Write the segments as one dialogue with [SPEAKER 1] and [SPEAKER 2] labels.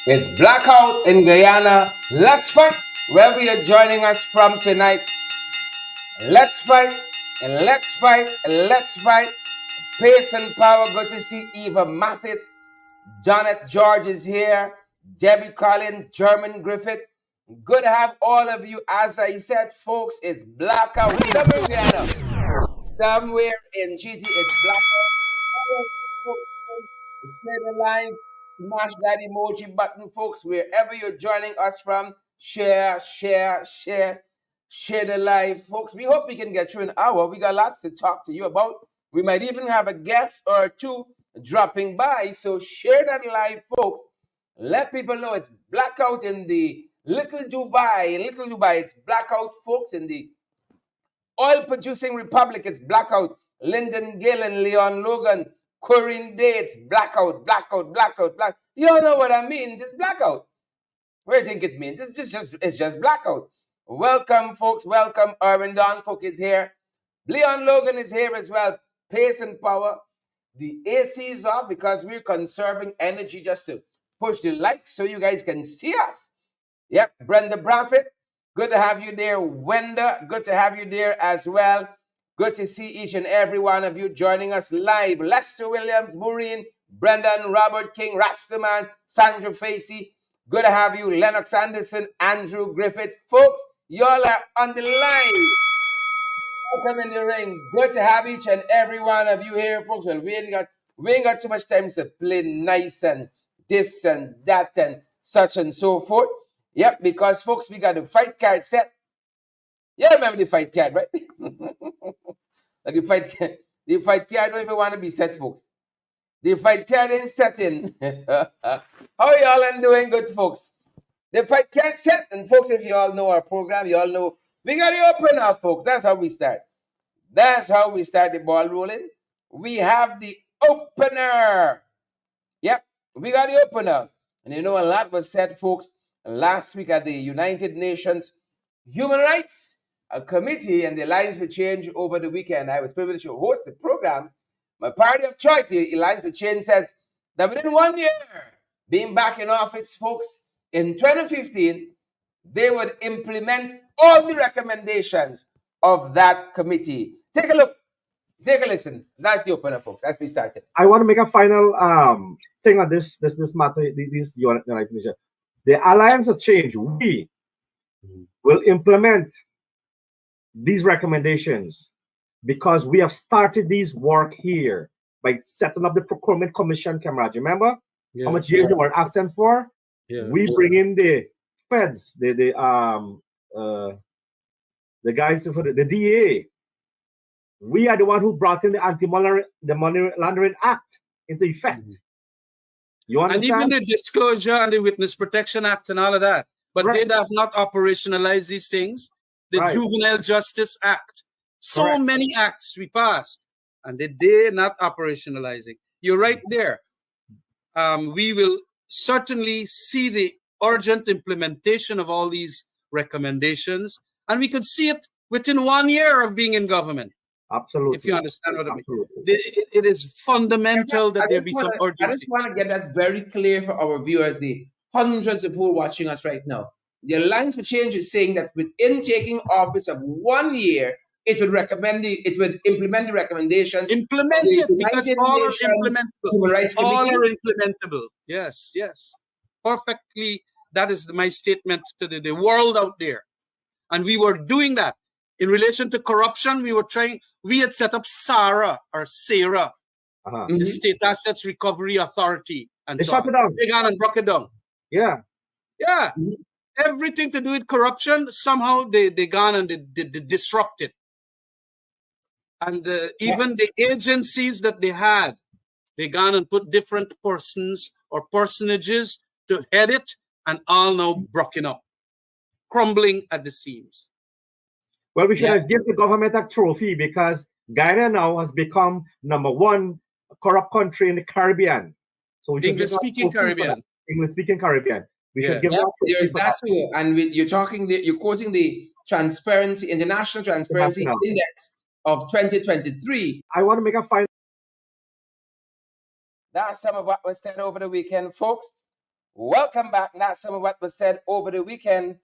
[SPEAKER 1] It's blackout in Guyana. Let's fight wherever you're joining us from tonight. Let's fight and let's fight and let's fight. Pace and power. Good to see Eva Mathis. Janet George is here. Debbie Collins, German Griffith. Good to have all of you. As I said, folks, it's blackout somewhere in Guyana. Somewhere in GT, it's blackout. Share the line, smash that emoji button, folks. Wherever you're joining us from, share, share, share, share the live, folks. We hope we can get through an hour. We got lots to talk to you about. We might even have a guest or two dropping by. So share that live, folks. Let people know it's blackout in the Little Dubai. Little Dubai, it's blackout, folks, in the oil producing republic. It's blackout. Lyndon Gill and Leon Logan. Corinne Day, it's blackout, blackout, blackout, black. You all know what I mean. It's blackout. What do you think it means? It's just blackout. Welcome, folks. Welcome. Irvin Don Cook is here. Leon Logan is here as well. Pace and power. The AC is off because we're conserving energy just to push the lights so you guys can see us. Yep, Brenda Braffett. Good to have you there. Wenda, good to have you there as well. Good to see each and every one of you joining us live. Lester Williams, Maureen, Brendan, Robert King, Rastaman, Sandra Facey. Good to have you. Lennox Anderson, Andrew Griffith. Folks, y'all are on the line. Welcome in the ring. Good to have each and every one of you here, folks. Well, we ain't got too much time to play nice and this and that and such and so forth. Yep, because folks, we got the fight card set. You remember the fight card, right? the fight card don't even want to be set, folks. The fight card ain't set in. How y'all doing, good folks? The fight card set, and folks, if you all know our program, you all know we got the opener, folks. That's how we start. That's how we start the ball rolling. We have the opener. Yep, we got the opener. And you know, a lot was said, folks, last week at the United Nations Human Rights Committee, and the lines will change over the weekend. I was privileged to host the program. My party of choice, the Lines will Change, says that within 1 year being back in office, folks, in 2015, they would implement all the recommendations of that committee. Take a look. Take a listen. That's the opener, folks, as we started.
[SPEAKER 2] I want to make a final thing on this matter, this United Nations. The Alliance of Change, we will implement these recommendations because we have started this work here by setting up the procurement commission, Camarade. Remember how much years they were absent for? We bring in the feds, the guys for the DA. We are the one who brought in the Money Laundering Act into effect. You understand?
[SPEAKER 3] And even the Disclosure and the Witness Protection Act and all of that. But they have not operationalized these things. The Juvenile Justice Act. So many acts we passed, and they're not operationalizing. You're right there. We will certainly see the urgent implementation of all these recommendations, and we could see it within 1 year of being in government.
[SPEAKER 2] Absolutely.
[SPEAKER 3] If you understand what I mean. It is fundamental that there be some urgency.
[SPEAKER 1] I just want to get that very clear for our viewers, the hundreds of people watching us right now. The Alliance for Change is saying that within taking office of 1 year, it would implement the recommendations.
[SPEAKER 3] Implement it, because all are implementable. All are implementable. Yes, yes. Perfectly. That is my statement to the world out there. And we were doing that. In relation to corruption, we had set up SARA, the State Assets Recovery Authority. And
[SPEAKER 2] they shut it down.
[SPEAKER 3] They gone and broke it down.
[SPEAKER 2] Yeah.
[SPEAKER 3] Yeah. Everything to do with corruption, somehow they gone and they disrupt it. And even the agencies that they had, they gone and put different persons or personages to head it, and all now broken up, crumbling at the seams.
[SPEAKER 2] Well, we should have given the government a trophy because Guyana now has become #1 corrupt country in the Caribbean. So we
[SPEAKER 3] English-speaking Caribbean.
[SPEAKER 2] English-speaking Caribbean. We should give
[SPEAKER 1] there is that too. And you're quoting the International Transparency Index of 2023.
[SPEAKER 2] I want to make a final.
[SPEAKER 1] That's some of what was said over the weekend, folks. Welcome back. That's some of what was said over the weekend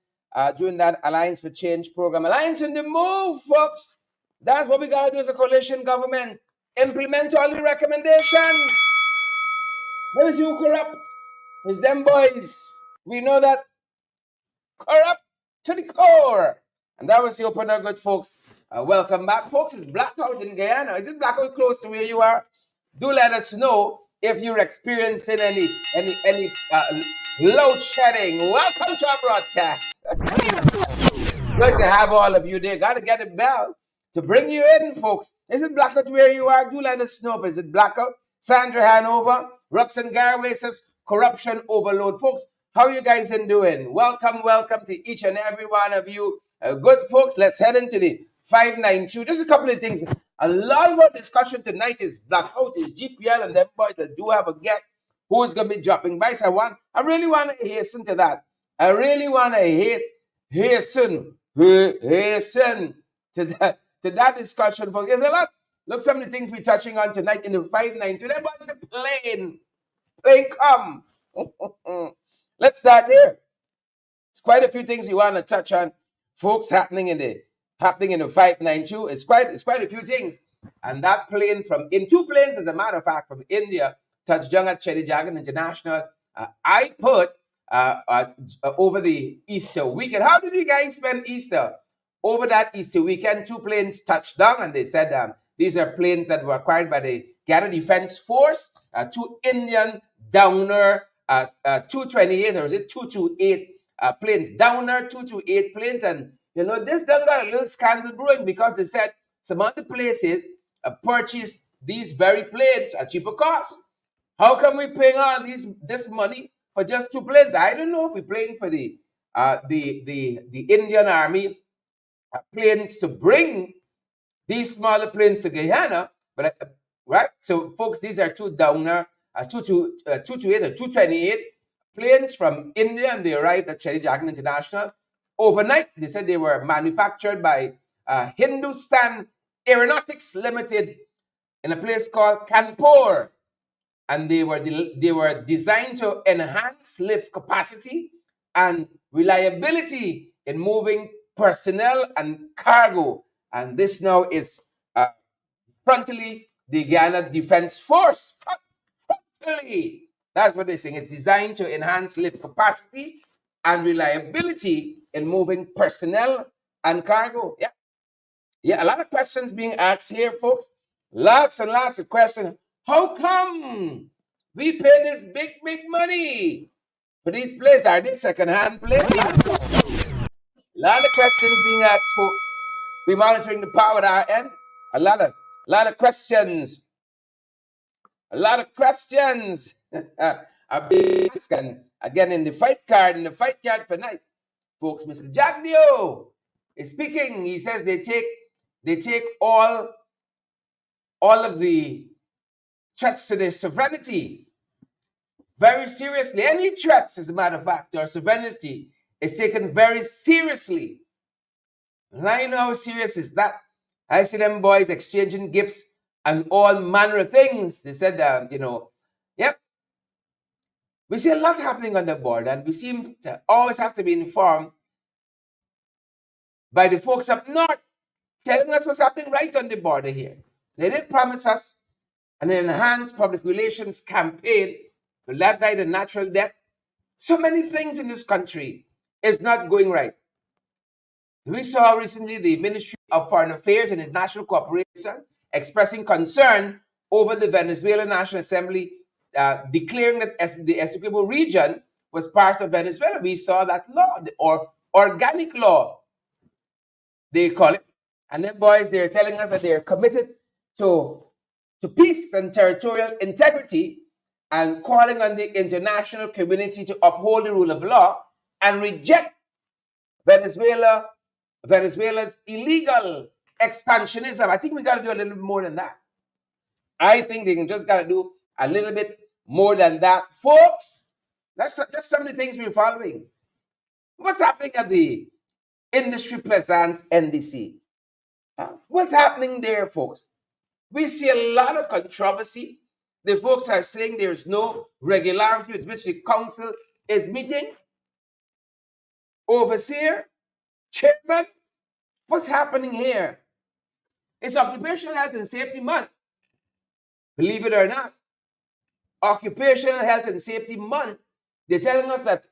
[SPEAKER 1] during that Alliance for Change program. Alliance in the move, folks. That's what we got to do as a coalition government. Implement all the recommendations. Let me see who corrupt. It's them boys. We know that corrupt to the core. And that was the opener, good folks. Welcome back, folks. It's blackout in Guyana. Is it blackout close to where you are? Do let us know if you're experiencing any load shedding. Welcome to our broadcast. Good to have all of you there. Got to get a bell to bring you in, folks. Is it blackout where you are? Do let us know. Is it blackout? Sandra Hanover, Roxanne Garway says corruption overload. Folks, how you guys in doing? Welcome to each and every one of you. Good folks, let's head into the 592. Just a couple of things. A lot of our discussion tonight is blackout, is GPL, and them boys that do have a guest who is going to be dropping by. So I really want to hasten to that. I really want to hasten to that discussion. Folks, there's a lot. Look, some of the things we're touching on tonight in the 592. Them boys are plain come. Let's start there. It's quite a few things we want to touch on, folks, happening in the 592. It's quite a few things. And that plane two planes, as a matter of fact, from India touched down at Chedijagan International. I put over the Easter weekend. How did you guys spend Easter? Over that Easter weekend, two planes touched down, and they said these are planes that were acquired by the Ghana Defense Force, two Indian Downer 228, or is it 228 planes? Downer 228 planes. And, this done got a little scandal brewing because they said some other places purchased these very planes at cheaper cost. How come we paying all this money for just two planes? I don't know if we're paying for the Indian Army planes to bring these smaller planes to Guyana, but right. So, folks, these are two Downer 228 or 228 planes from India, and they arrived at Chedijagan International overnight. They said they were manufactured by Hindustan Aeronautics Limited in a place called Kanpur, and they were designed to enhance lift capacity and reliability in moving personnel and cargo. And this now is frontally the Guyana Defense Force. Frontally. That's what they're saying. It's designed to enhance lift capacity and reliability in moving personnel and cargo. Yeah, a lot of questions being asked here, folks. Lots and lots of questions. How come we pay this big money for these planes? Are they second-hand planes? A lot of questions being asked, folks. We're monitoring the power at our end. A lot of questions. A lot of questions are being asked. And again, in the fight card for night, folks, Mr. Jagdio is speaking. He says they take all of the threats to their sovereignty very seriously. Any threats, as a matter of fact, to our sovereignty is taken very seriously. And I know how serious is that. I see them boys exchanging gifts and all manner of things. They said, yep. We see a lot happening on the border, and we seem to always have to be informed by the folks up north, telling us what's happening right on the border here. They did promise us an enhanced public relations campaign to let die the natural death. So many things in this country is not going right. We saw recently the Ministry of Foreign Affairs and International Cooperation expressing concern over the Venezuelan National Assembly declaring that the Essequibo region was part of Venezuela. We saw that law, or organic law, they call it. And then, boys, they're telling us that they're committed to peace and territorial integrity, and calling on the international community to uphold the rule of law and reject Venezuela's illegal expansionism. I think we got to do a little bit more than that. I think they just got to do a little bit more than that. Folks, that's just some of the things we're following. What's happening at the Industry Plaisance NDC? What's happening there, folks? We see a lot of controversy. The folks are saying there's no regularity with which the council is meeting. Overseer, chairman, what's happening here? It's Occupational Health and Safety Month. Believe it or not, Occupational Health and Safety Month, they're telling us that,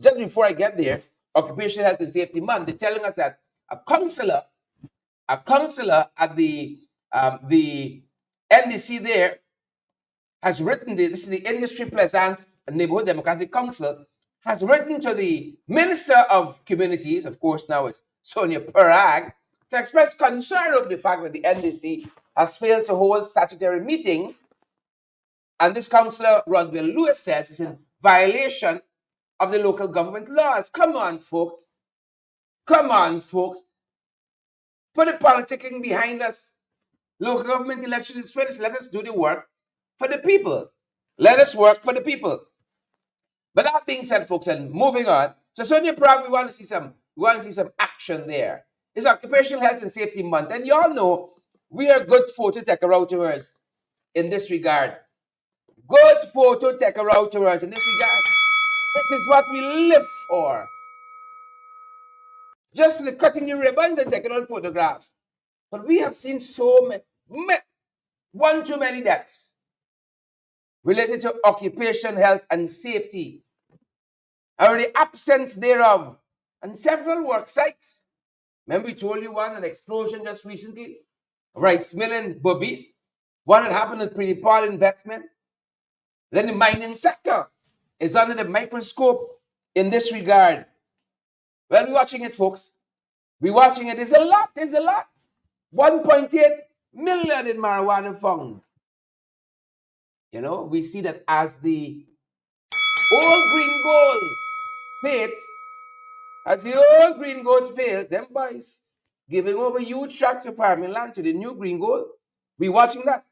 [SPEAKER 1] just before I get there, Occupational Health and Safety Month, they're telling us that a counselor at the NDC there has written, this is the Industry Pleasance Neighborhood Democratic Council, has written to the Minister of Communities, of course now it's Sonia Parag, to express concern over the fact that the NDC has failed to hold statutory meetings. And this councillor, Rodwell Lewis, says it's in violation of the local government laws. Come on, folks. Come on, folks. Put the politicking behind us. Local government election is finished. Let us do the work for the people. Let us work for the people. But that being said, folks, and moving on. So Sonia Prague, we want to see some action there. It's Occupational Health and Safety Month. And y'all know we are good photo taker-outers in this regard. Good photo taker-outers in this regard. It is what we live for. Just for the cutting the ribbons and taking out photographs. But we have seen so many, one too many deaths related to occupation, health, and safety, or the absence thereof, and several work sites. Remember we told you an explosion just recently, rice mill in Bobbies, one that happened at Pretty Paul Investment. Then the mining sector is under the microscope in this regard. Well, we're watching it, folks. We're watching it. There's a lot. 1.8 million in marijuana found. You know, we see that as the old green gold fades, them boys giving over huge tracts of farming land to the new green gold. We're watching that.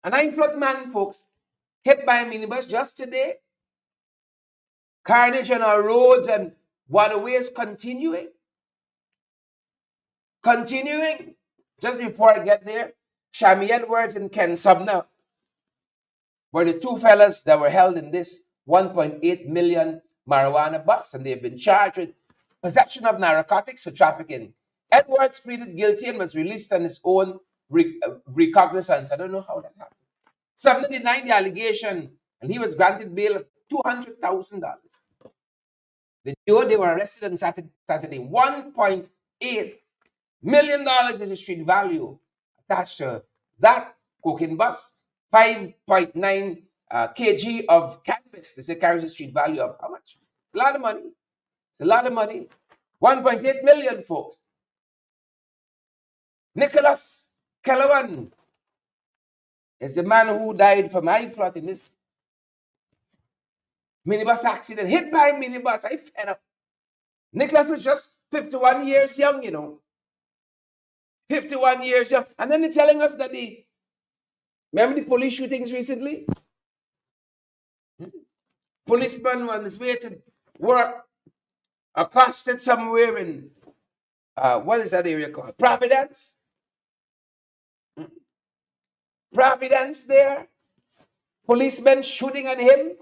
[SPEAKER 1] An 9-foot man, folks, hit by a minibus just today. Carnage on our roads and waterways continuing. Just before I get there, Shammy Edwards and Ken Subner were the two fellas that were held in this 1.8 million marijuana bust, and they've been charged with possession of narcotics for trafficking. Edwards pleaded guilty and was released on his own recognizance. I don't know how that happened. Subner denied the allegation, and he was granted bail of $200,000. The duo, they were arrested on Saturday. $1.8 million is the street value attached to that cocaine bust. 5.9 kg of cannabis. They say carries a street value of how much? A lot of money. It's a lot of money. 1.8 million, folks. Nicholas Kellerman is the man who died from high flood in this minibus accident. Hit by a minibus. I fed up. Nicholas was just 51 years young, you know. 51 years young. And then they're telling us that remember the police shootings recently? Policeman on his way to work accosted somewhere in, what is that area called? Providence? Providence there. Policemen shooting at him.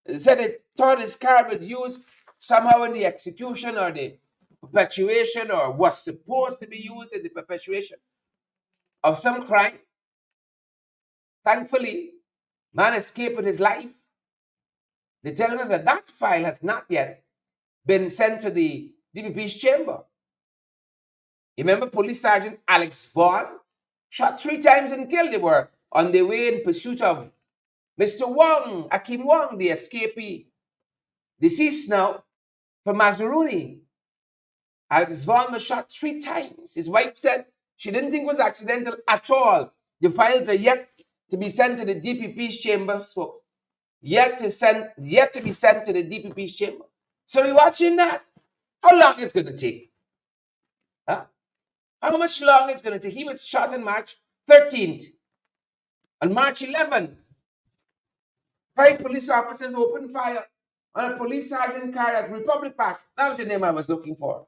[SPEAKER 1] They said they thought his car was used somehow in the execution or the perpetuation, or was supposed to be used in the perpetuation of some crime. Thankfully, man escaped with his life. They're telling us that that file has not yet been sent to the DPP's chamber. Remember Police Sergeant Alex Vaughn shot 3 times and killed. They were on their way in pursuit of Mr. Wong, Akim Wong, the escapee, deceased now, from Mazaruni. Alex Vaughn was shot 3 times. His wife said she didn't think it was accidental at all. The files are yet to be sent to the DPP's chamber, folks. Yet to be sent to the DPP's chamber. So we're watching that. How long it's going to take? Huh? How much longer it's going to take? He was shot on March 13th. On March 11th, 5 police officers opened fire on a police sergeant car at Republic Park. That was the name I was looking for.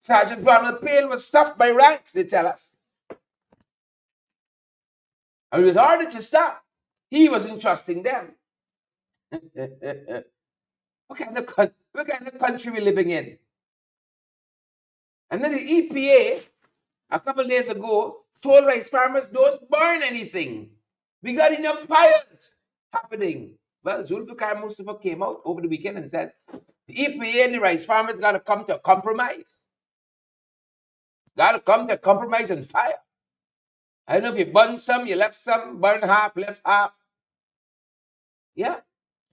[SPEAKER 1] Sergeant Ronald Payne was stopped by ranks, they tell us. And he was ordered to stop. He wasn't trusting them. What kind of country we living in? And then the EPA, a couple of days ago, told rice farmers, don't burn anything. We got enough fires happening. Well, Zulfikar Mustafa came out over the weekend and says, the EPA and the rice farmers got to come to a compromise. Got to come to a compromise on fire. I don't know if you burn some, you left some, burn half, left half. Yeah.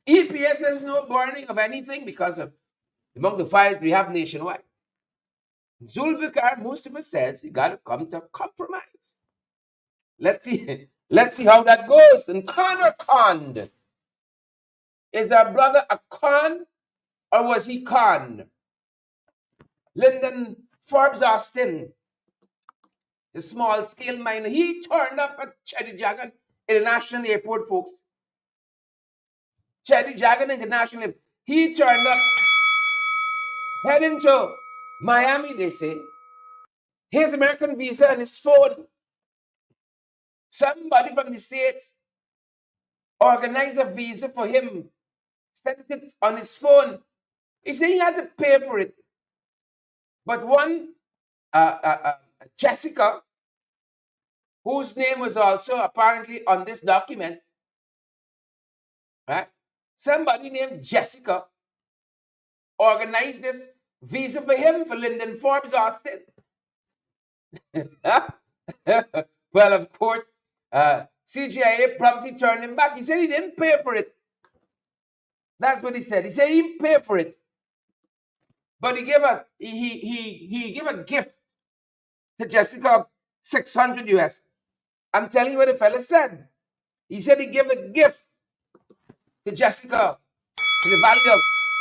[SPEAKER 1] EPA says there's no burning of anything because of the amount of fires we have nationwide. Zulfikar Mustafa says you got to come to a compromise. Let's see how that goes. And Connor conned. Is our brother a con or was he conned? Lyndon Forbes Austin, the small-scale miner, he turned up at Chedijagan International Airport, folks. Chedijagan International Airport. He turned up, heading to Miami, they say. His American visa and his phone. Somebody from the States organized a visa for him, sent it on his phone. He said he had to pay for it. But one, Jessica, whose name was also apparently on this document, right? Somebody named Jessica organized this visa for him, for Lyndon Forbes Austin. Well, of course, CGIA promptly turned him back. He said he didn't pay for it. That's what he said. He said he didn't pay for it. But he gave a gift to Jessica of 600 US. I'm telling you what the fella said. He said he gave a gift to Jessica to the value of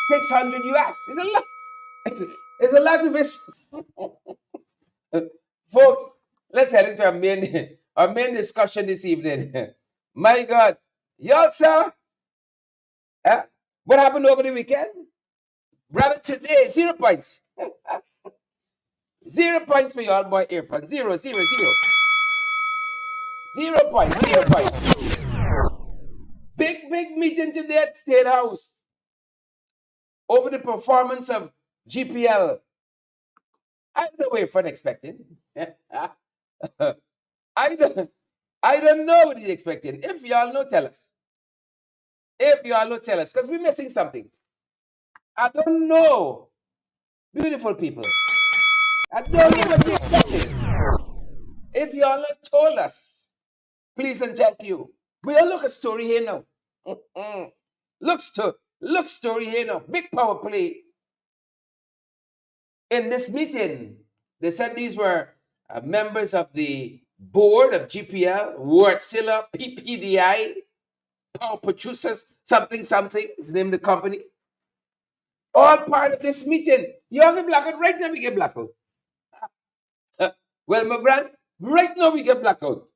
[SPEAKER 1] 600 US. It's a lot. It's a lot of it. Folks, let's head into our main discussion this evening. My God. Y'all, sir? What happened over the weekend? Brother, today, 0 points. 0 points for y'all, boy Irfaan. 0, 0, 0. 0 points, 0 points. Big meeting today at State House over the performance of GPL. I don't know what Irfaan expected. I don't know what he's expecting. If y'all know, tell us. If y'all know, tell us, because we're missing something. I don't know. Beautiful people. I don't know what you're expecting. If y'all not told us, please and thank you. We'll look at story here now. Look story here now. Big power play. In this meeting, they said these were members of the board of GPL, Wartzilla, PPDI, Power Producers, something, is the name of the company. All part of this meeting. You all get blackout. Right now we get blackout. Well, my grand, right now we get blackout.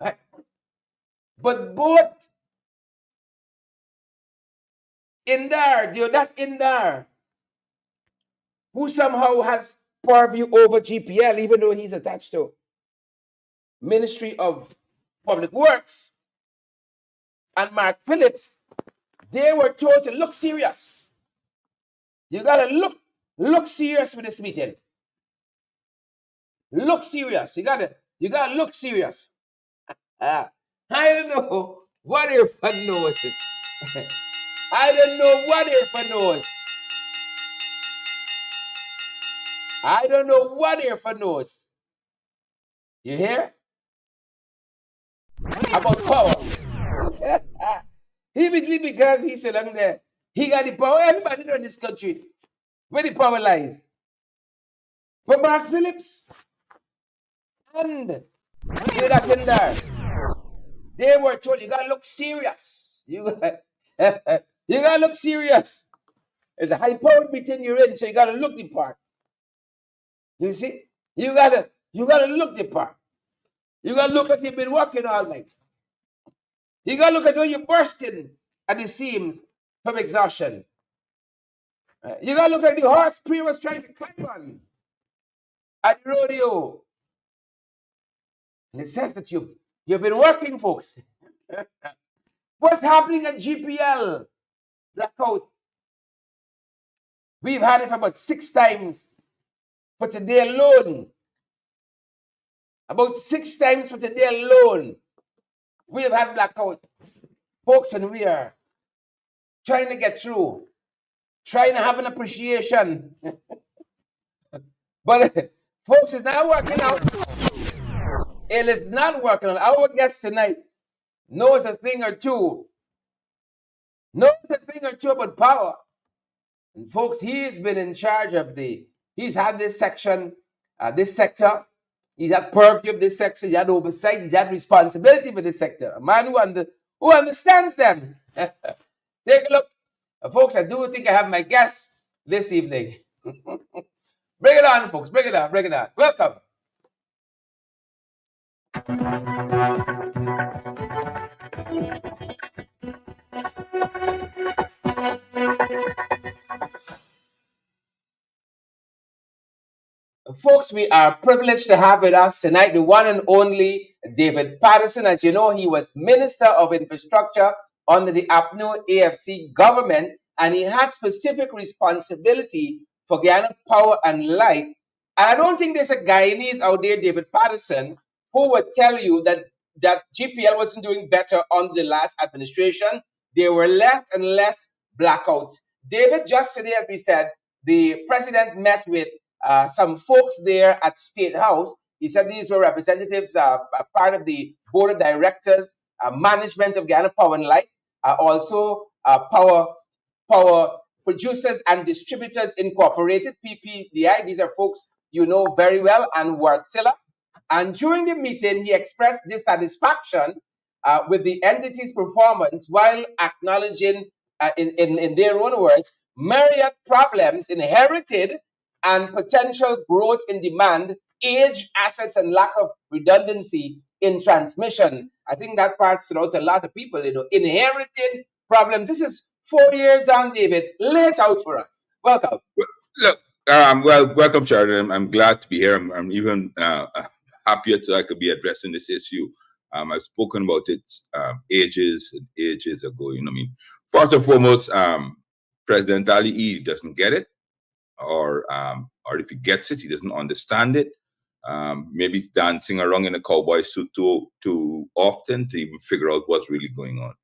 [SPEAKER 1] Right? But both in there, that in there, who somehow has purview over GPL, even though he's attached to Ministry of Public Works, and Mark Phillips, they were told to look serious. You gotta look serious for this meeting. Look serious. You gotta look serious. I don't know what Irfaan knows. I don't know what Irfaan knows. I don't know what Irfaan knows. You hear? About power. He because he said I'm there. He got the power. Everybody know in this country where the power lies. But Mark Phillips and that in there, they were told you gotta look serious. You gotta look serious. It's a high-powered meeting you're in, so you gotta look the part. You see? You gotta look the part. You gotta look like you've been working all night. You gotta look at when you're bursting at the seams from exhaustion. You gotta look like the horse Priya was trying to climb on at the rodeo. And it says that you've been working, folks. What's happening at GPL? Blackout. We've had it for about 6 times for today alone. About 6 times for today alone. We have had blackout. Folks, and we are trying to get through. Trying to have an appreciation. But folks, it's not working out. It is not working out. Our guest tonight knows a thing or two. Knows a thing or two about power. And folks, he's been in charge of he's had this section, this sector. He's had purview of this sector. He had oversight. He's had responsibility for this sector. A man who understands them. Take a look. Folks, I do think I have my guest this evening. Bring it on, folks. Bring it on. Bring it on. Welcome. Folks, we are privileged to have with us tonight the one and only David Patterson. As you know, he was Minister of Infrastructure under the APNO AFC government, and he had specific responsibility for Guyana Power and Light. And I don't think there's a Guyanese out there, David Patterson, who would tell you that GPL wasn't doing better under the last administration. There were less and less blackouts. David, just today, as we said, the president met with some folks there at State House. He said these were representatives, part of the board of directors, management of Guyana Power and Light, also Power Producers and Distributors Incorporated, PPDI. These are folks you know very well, and Wärtsilä. And during the meeting, he expressed dissatisfaction with the entity's performance while acknowledging, in their own words, myriad problems inherited and potential growth in demand, age, assets, and lack of redundancy in transmission. I think that part stood out to a lot of people, inherited problems. This is 4 years on, David. Lay it out for us. Welcome.
[SPEAKER 4] Look, welcome, Sharon. I'm glad to be here. I'm even happier that I could be addressing this issue. I've spoken about it ages and ages ago. First and foremost, President Ali E doesn't get it. Or if he gets it, he doesn't understand it. Maybe he's dancing around in a cowboy suit too often to even figure out what's really going on.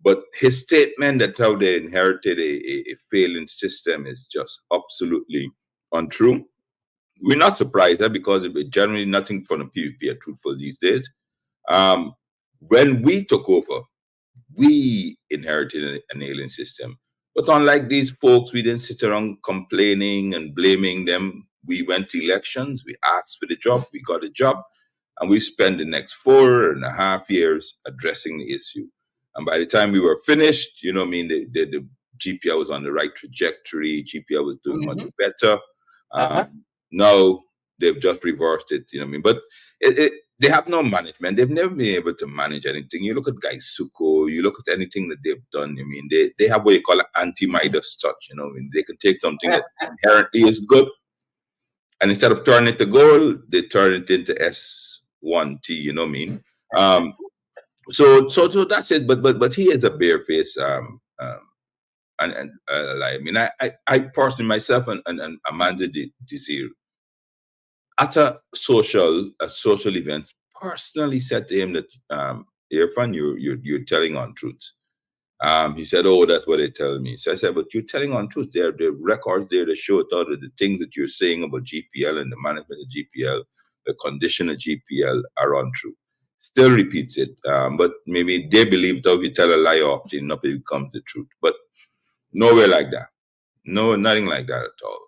[SPEAKER 4] But his statement that how they inherited a failing system is just absolutely untrue. We're not surprised because generally nothing from the PVP are truthful these days. When we took over, we inherited an alien system. But unlike these folks, we didn't sit around complaining and blaming them. We went to elections, we asked for the job, we got a job, and we spent the next 4.5 years addressing the issue. And by the time we were finished, the GPL was on the right trajectory, GPL was doing much better. Now they've just reversed it, But they have no management. They've never been able to manage anything. You look at Guy Suko, you look at anything that they've done. They have what you call an anti-Midas touch. They can take something that inherently is good, and instead of turning it to gold, they turn it into S1T. So that's it. But he is a barefaced and lie. I personally myself and Amanda Desir, at a social event, personally said to him that, Irfaan, you're telling untruths. He said, "Oh, that's what they tell me." So I said, "But you're telling untruths. There are records there that show all of the things that you're saying about GPL and the management of GPL, the condition of GPL are untrue." Still repeats it, but maybe they believe that if you tell a lie often, enough, it becomes the truth. But nowhere like that. No, nothing like that at all.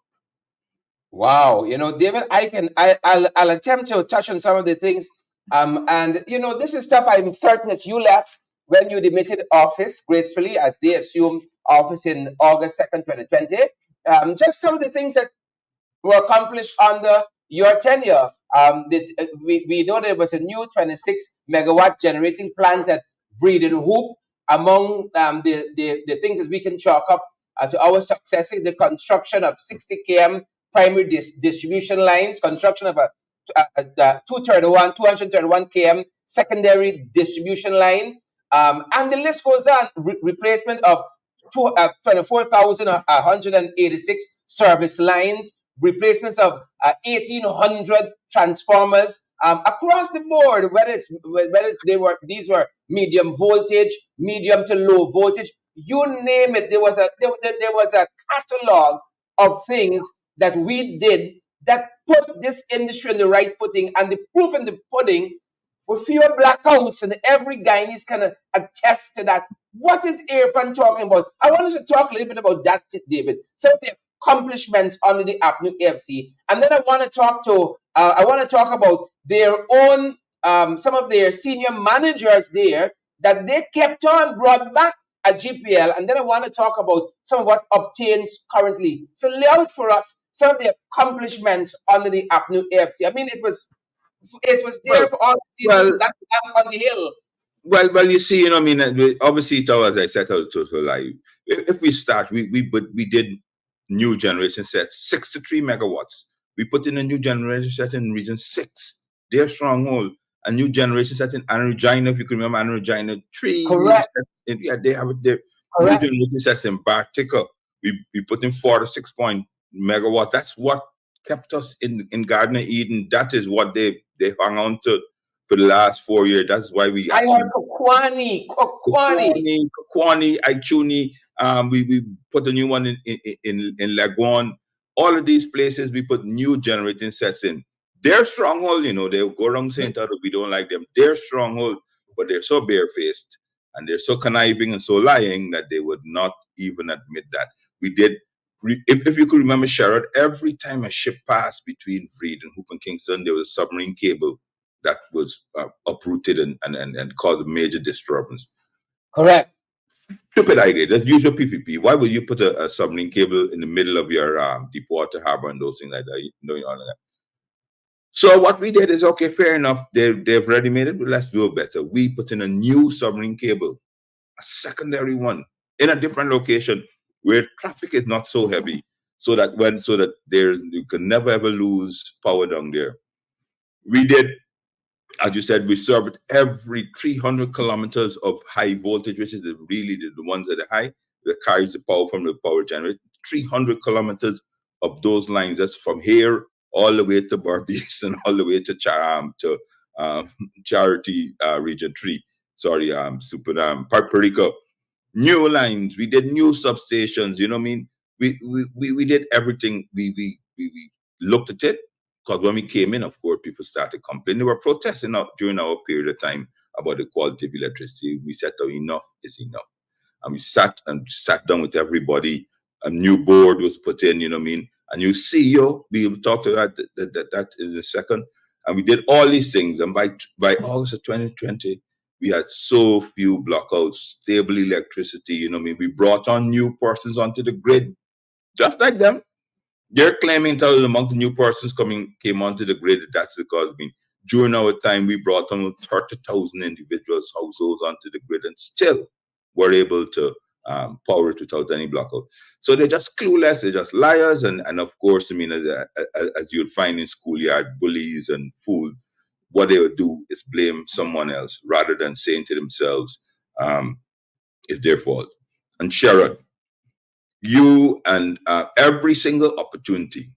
[SPEAKER 1] Wow, David, I'll attempt to touch on some of the things. And this is stuff I'm certain that you left when you demitted office gracefully, as they assumed office in August 2nd, 2020. Just some of the things that were accomplished under your tenure. We know there was a new 26 megawatt generating plant at Breeden Hoop. Among the things that we can chalk up to our successes, the construction of 60 km primary distribution lines, construction of a 231 km secondary distribution line, And the list goes on. Replacement of 24,186 service lines, replacements of 1,800 transformers across the board. These were medium voltage, medium to low voltage, you name it. There was a catalog of things that we did that put this industry on the right footing, and the proof in the pudding with fewer blackouts, and every Guyanese kind of attest to that. What is Irfaan talking about? I want us to talk a little bit about that, David. Some of the accomplishments under the APNU AFC, and then I want to talk about their own some of their senior managers there that they kept on brought back at GPL, and then I want to talk about some of what obtains currently. So lay out for us some of the accomplishments under the APNU AFC. I mean, it was there for all that on the hill.
[SPEAKER 4] Well, you see, I mean, obviously, as I said, live. If we start, we did new generation sets, 63 megawatts. We put in a new generation set in Region 6, their stronghold. A new generation set in Anna Regina, if you can remember Anna Regina 3.
[SPEAKER 1] Correct.
[SPEAKER 4] They have it there. New generation sets in Bartica. We put in 46 megawatts. That's what kept us in Garden of Eden. That is what they hung on to for the last 4 years. That's why we.
[SPEAKER 1] I heard Kokwani,
[SPEAKER 4] Aichuni. We put a new one in Laguan. All of these places we put new generating sets in. Their stronghold, they go around saying that we don't like them. Their stronghold, but they're so barefaced and they're so conniving and so lying that they would not even admit that. We did. If you could remember, Sherrod, every time a ship passed between Reed and Hoop and Kingston, there was a submarine cable that was uprooted and caused a major disturbance.
[SPEAKER 1] Correct.
[SPEAKER 4] Stupid idea. Let's use your PPP. Why would you put a submarine cable in the middle of your deep water harbor and those things like that? All of that. So what we did is, okay, fair enough. They've ready made it, but let's do it better. We put in a new submarine cable, a secondary one, in a different location where traffic is not so heavy, so that you can never ever lose power down there. We did, as you said, we served every 300 kilometers of high voltage, which is really the ones that are high, that carries the power from the power generator. 300 kilometers of those lines, that's from here all the way to Barbados and all the way to Charity Region 3. Sorry, Puerto Rico. New lines, we did new substations, what I mean? We did everything. We looked at it, because when we came in, of course, people started complaining. They were protesting during our period of time about the quality of electricity. We said, enough is enough. And we sat down with everybody. A new board was put in, what I mean? A new CEO, we will talk to that in a second. And we did all these things. And by August of 2020, we had so few blackouts, stable electricity, we brought on new persons onto the grid, just like them. They're claiming that among the new persons came onto the grid. That's because during our time, we brought on 30,000 individuals, households onto the grid, and still were able to power it without any blackout. So they're just clueless. They're just liars. And of course, as you'd find in schoolyard bullies and fools, what they would do is blame someone else rather than saying to themselves, it's their fault. And Sherrod, you and every single opportunity,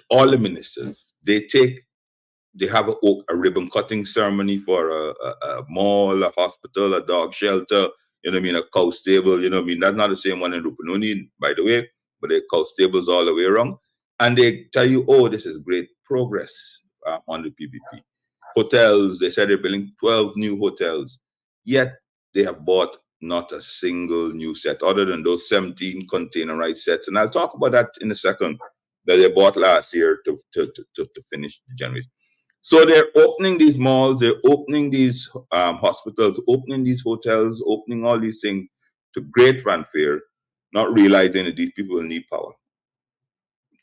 [SPEAKER 4] all the ministers, they have a ribbon cutting ceremony for a mall, a hospital, a dog shelter, a cow stable, that's not the same one in Rupununi, by the way, but they cow stables all the way around. And they tell you, this is great progress on the PPP. Hotels, they said they're building 12 new hotels, yet they have bought not a single new set other than those 17 containerized sets. And I'll talk about that in a second, that they bought last year to finish the generation. So they're opening these malls, they're opening these hospitals, opening these hotels, opening all these things to great fanfare, not realizing that these people need power.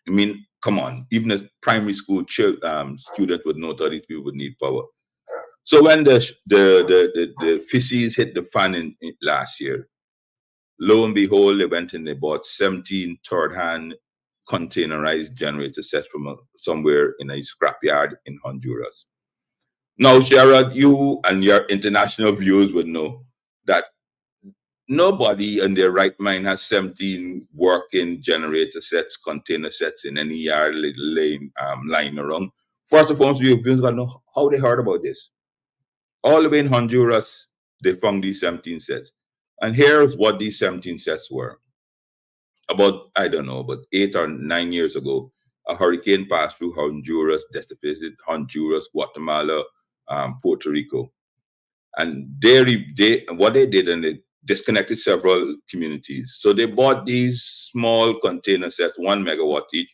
[SPEAKER 4] I mean, come on, even a primary school student would know that these people would need power. So when the feces hit the fan in last year, lo and behold, they went and they bought 17 third-hand containerized generator sets from somewhere in a scrapyard in Honduras. Now, Sherrod, you and your international viewers would know that nobody in their right mind has 17 working generator sets, container sets in any yard lane lying around. First and foremost, we've got to know how they heard about this. All the way in Honduras, they found these 17 sets. And here's what these 17 sets were. About 8 or 9 years ago, a hurricane passed through Honduras, devastated Honduras, Guatemala, Puerto Rico. And what they did, and they disconnected several communities. So they bought these small container sets, 1 megawatt each,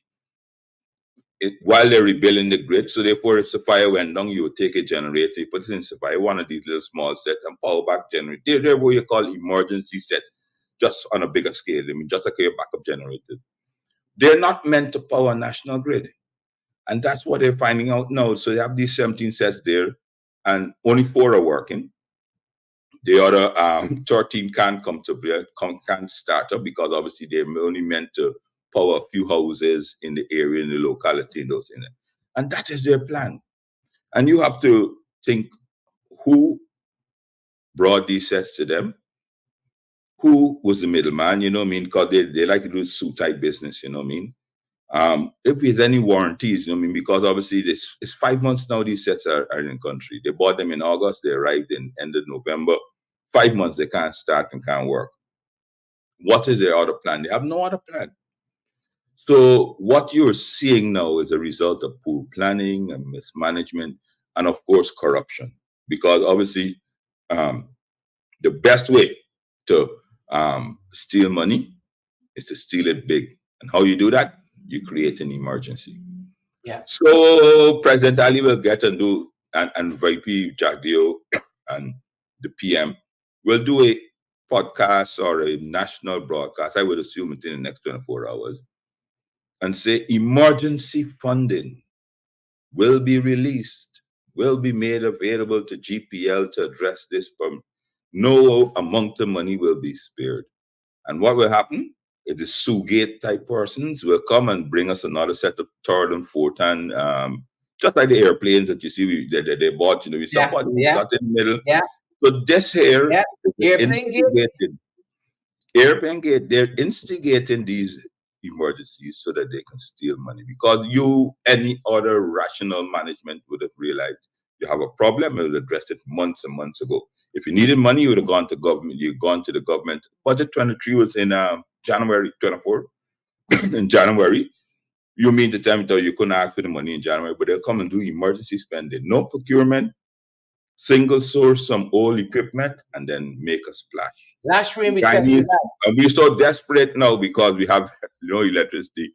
[SPEAKER 4] while they're rebuilding the grid. So therefore, if the fire went down, you would take a generator, you put it in the fire, one of these little small sets, and power back generator. They're what you call emergency sets, just on a bigger scale. I mean, just like your backup generator. They're not meant to power a national grid. And that's what they're finding out now. So they have these 17 sets there, and only 4 are working. The other 13 can't can't start up because obviously they're only meant to power a few houses in the area, in the locality, and those in it. And that is their plan. And you have to think who brought these sets to them, who was the middleman, you know what I mean? Because they like to do suit type business, you know what I mean? If there's any warranties, you know what I mean? Because obviously it's 5 months now these sets are in the country. They bought them in August, they arrived in end of November. 5 months they can't start and can't work. What is their other plan? They have no other plan. So what you're seeing now is a result of poor planning and mismanagement, and of course corruption. Because obviously the best way to steal money is to steal it big. And how you do that? You create an emergency.
[SPEAKER 1] Yeah.
[SPEAKER 4] So President Ali will get and do, and VP Jagdeo and the PM will do a podcast or a national broadcast, I would assume within the next 24 hours, and say emergency funding will be released, will be made available to GPL to address this problem. No amount of money will be spared. And what will happen? If the Sugate type persons will come and bring us another set of third and fourth hand, just like the airplanes that you see they bought, you know, with somebody who got in the middle.
[SPEAKER 1] Yeah.
[SPEAKER 4] So this here is
[SPEAKER 1] Airplane
[SPEAKER 4] Gate, they're instigating these emergencies so that they can steal money. Because any other rational management would have realized you have a problem and would address it months and months ago. If you needed money, you would have gone to government. You've gone to the government. Budget 23 was in January 24. In January, you mean to tell me that you couldn't ask for the money in January, but they'll come and do emergency spending. No procurement, single source some old equipment, and then make a splash.
[SPEAKER 1] Last rain we
[SPEAKER 4] we're so desperate now because we have no electricity.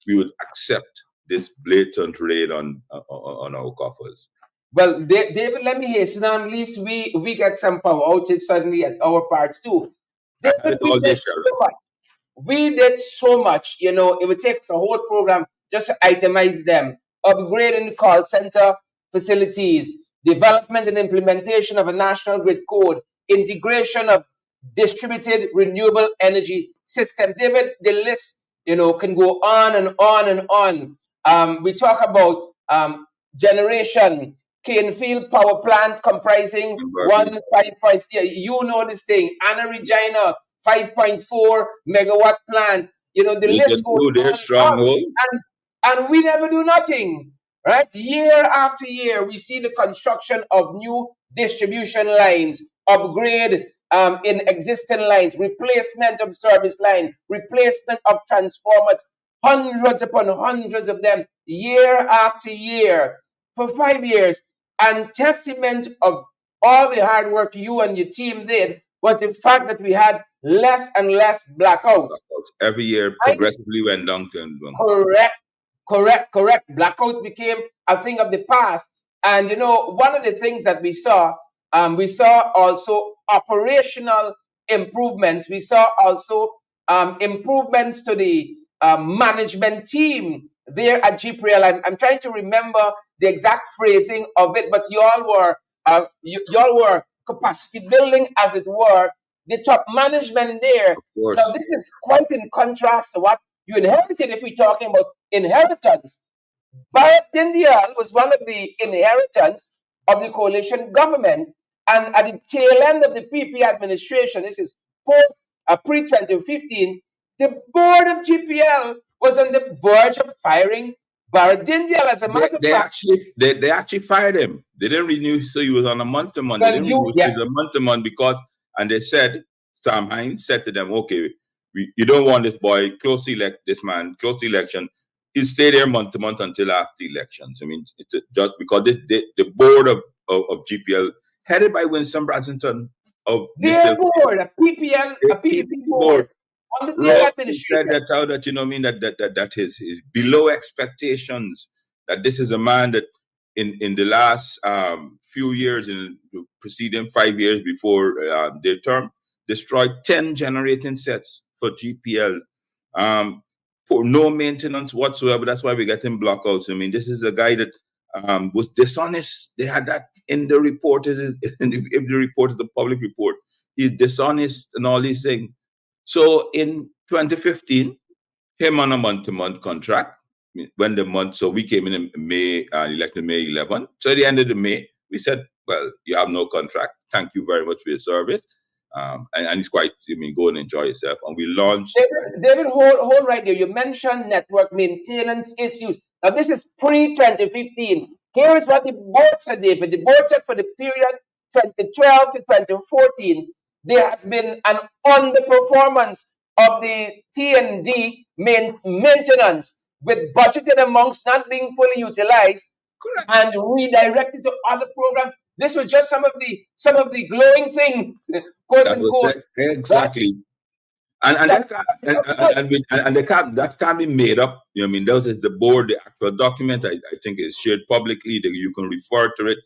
[SPEAKER 4] We would accept this blatant raid on our coffers.
[SPEAKER 1] Well, David, let me hasten on. At least we get some power outage suddenly at our parts too. David, we did so much, you know, it would take us a whole program just to itemize them. Upgrading call center facilities, development and implementation of a national grid code, integration of distributed renewable energy system. David, the list, you know, can go on and on and on. We talk about generation, Canefield Power Plant comprising 155. You know this thing. Anna Regina 5.4 megawatt plant. You know the list goes on. And we never do nothing, right? Year after year, we see the construction of new distribution lines, upgrade in existing lines, replacement of service line, replacement of transformers, hundreds upon hundreds of them, year after year, for 5 years. And testament of all the hard work you and your team did was the fact that we had less and less blackouts.
[SPEAKER 4] Every year progressively went down.
[SPEAKER 1] Correct. Blackouts became a thing of the past. And, you know, one of the things that we saw also operational improvements. We saw also improvements to the management team there at GPL. I'm trying to remember the exact phrasing of it, but y'all were capacity building, as it were, the top management there. Now, this is quite in contrast to what you inherited if we're talking about inheritance. Bharat Dindyal was one of the inheritance of the coalition government, and at the tail end of the PP administration, this is pre-2015, the board of GPL was on the verge of firing Baradindial. As a matter of fact,
[SPEAKER 4] they actually fired him. They didn't renew, so he was on a month-to-month. They didn't renew, so he was a month-to-month because, and they said, Sam Hines said to them, okay, you don't want this boy, close the election. He'll stay there month-to-month until after elections. I mean, it's just because the board of GPL, headed by Winston Bransington of
[SPEAKER 1] their board, a PPP board. On the day
[SPEAKER 4] said that you know, I mean, that is below expectations. That this is a man that in the last few years, in the preceding 5 years before their term, destroyed 10 generating sets for GPL for no maintenance whatsoever. That's why we get him blockouts. I mean, this is a guy that was dishonest. They had that in the report. If the report is the public report, he's dishonest and all these things. So in 2015, him on a month-to-month contract. When the month, so we came in May, elected May 11. So at the end of the May, we said, well, you have no contract. Thank you very much for your service. And it's quite, go and enjoy yourself. And we launched.
[SPEAKER 1] David, hold right there. You mentioned network maintenance issues. Now, this is pre-2015. Here is what the board said, David. The board said for the period 2012 to 2014, there has been an underperformance of the T&D maintenance, with budgeted amounts not being fully utilized. Correct. And redirected to other programs. This was just some of the glowing things, quote unquote.
[SPEAKER 4] Exactly. That can't be made up. You know, I mean, that is the board, the actual document. I think is shared publicly. That you can refer to it.